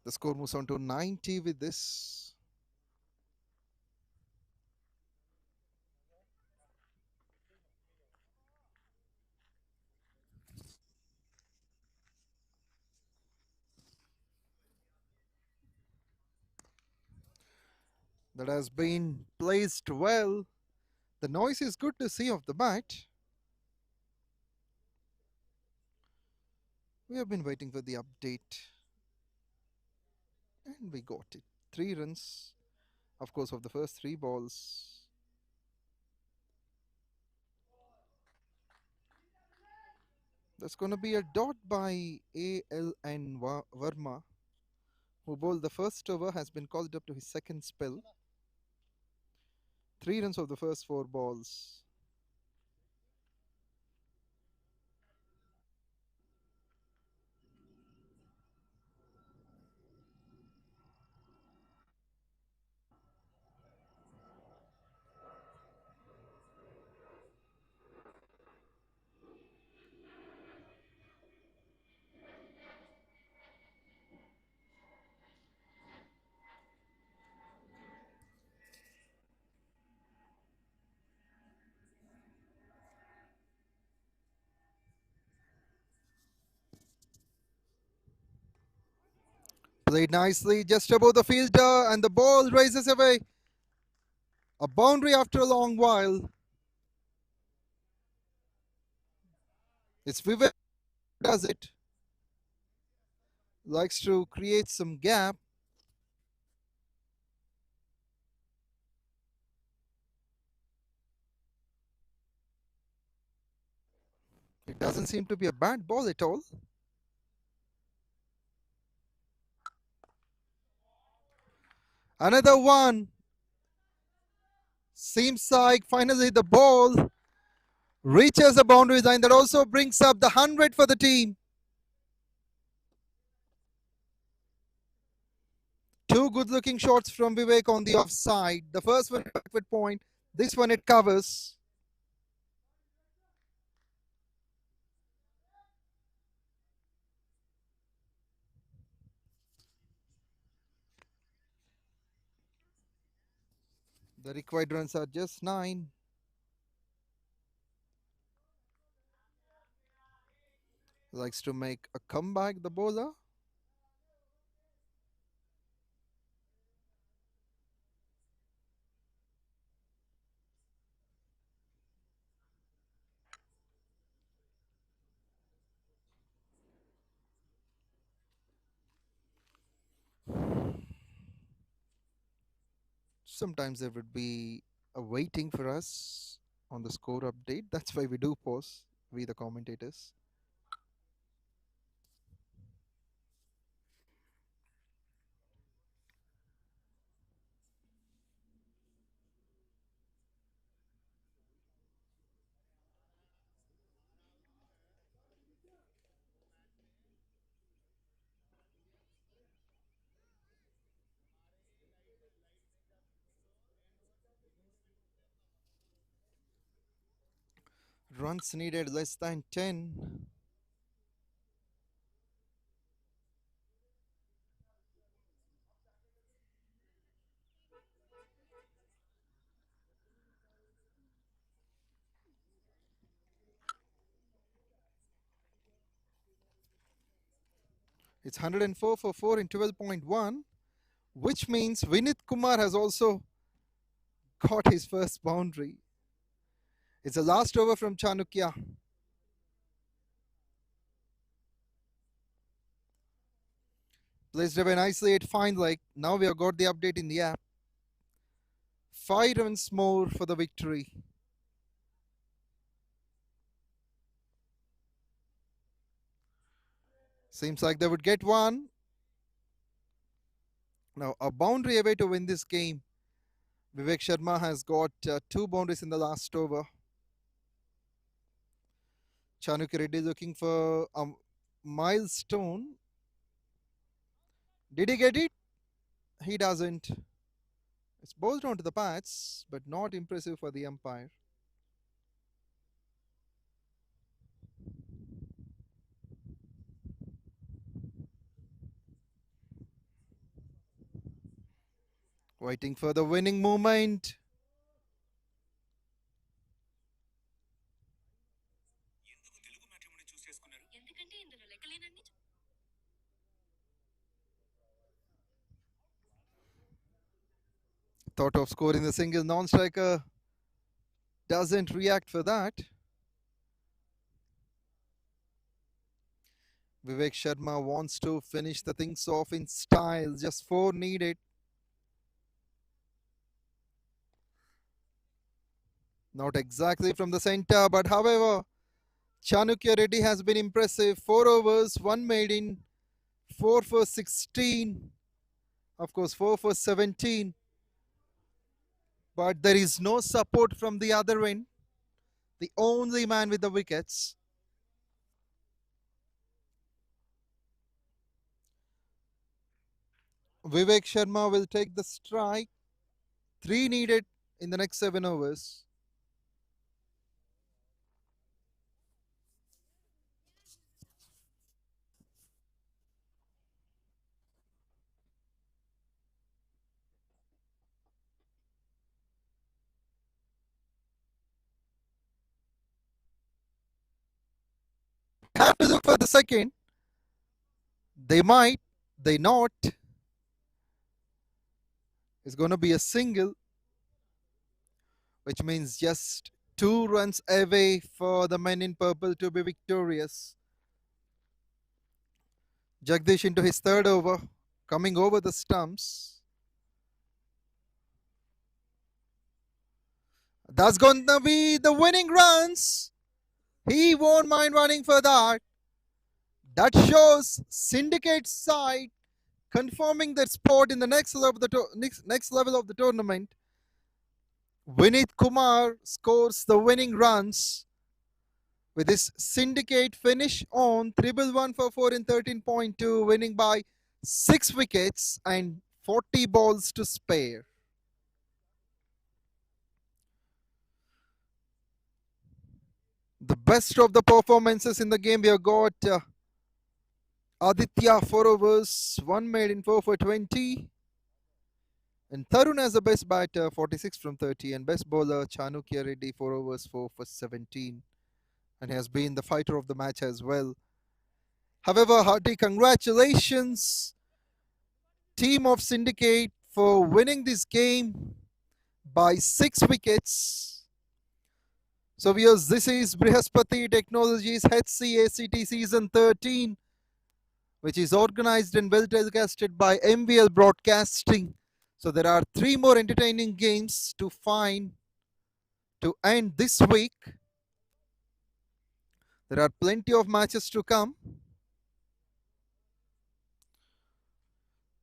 The score moves on to 90 with this. That has been placed well. The noise is good to see off the bat. We have been waiting for the update and we got it. 3 runs, of course, of the first 3 balls. That's going to be a dot by A.L.N. Verma, who bowled the first over, has been called up to his second spell. 3 runs of the first 4 balls. Played nicely just above the fielder, and the ball raises away. A boundary after a long while. It's Vivek who does it. Likes to create some gap. It doesn't seem to be a bad ball at all. Another one. Seems like finally the ball reaches the boundary line. That also brings up the 100 for the team. 2 good-looking shots from Vivek on the offside. The first one backward point. This one it covers. The required runs are just 9. Likes to make a comeback, the bowler. Sometimes there would be a waiting for us on the score update. That's why we do pause, we the commentators. Runs needed less than 10. It's 104 for 4 in 12.1, which means Vinit Kumar has also got his first boundary. It's the last over from Chanukya. Placed away nicely at fine leg. Now we have got the update in the app. 5 runs more for the victory. Seems like they would get one. Now a boundary away to win this game. Vivek Sharma has got 2 boundaries in the last over. Chanukya Reddy looking for a milestone. Did he get it? He doesn't. It's bowled onto the pads, but not impressive for the umpire. Waiting for the winning moment. Thought of scoring the single, non-striker doesn't react for that. Vivek Sharma wants to finish the things off in style. Just 4 needed. Not exactly from the center, but however, Chanukya Reddy has been impressive. 4 overs, 1 made in, 4 for 16. Of course, 4 for 17. But there is no support from the other end. The only man with the wickets. Vivek Sharma will take the strike. 3 needed in the next 7 overs. Have to look for the second. They might, they not. It's going to be a single, which means just 2 runs away for the men in purple to be victorious. Jagdish into his 3rd over, coming over the stumps. That's going to be the winning runs. He won't mind running for that. That shows Syndicate side confirming their spot in the next level of the tournament. Vinit Kumar scores the winning runs with his Syndicate finish on 111 for 4 in 13.2, winning by 6 wickets and 40 balls to spare. The best of the performances in the game, we have got Aditya 4 overs, 1 made in 4 for 20. And Tarun as the best batter, 46 from 30. And best bowler, Chanukya Reddy, 4 overs, 4 for 17. And has been the fighter of the match as well. However, hearty congratulations, team of Syndicate, for winning this game by 6 wickets. So viewers, this is BRIHASPATHI Technologies HCACT Season 13, which is organized and well telecasted by MVL Broadcasting. So there are 3 more entertaining games to find to end this week. There are plenty of matches to come.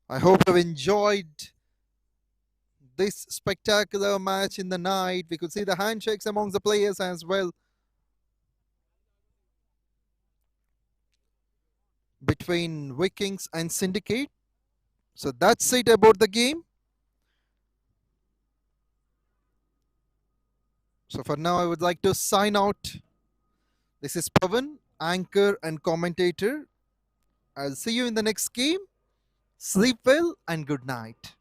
I hope you've enjoyed this spectacular match in the night. We could see the handshakes amongst the players as well between Vikings and Syndicate. So that's it about the game. So for now, I would like to sign out. This is Pavan, anchor and commentator. I'll see you in the next game. Sleep well and good night.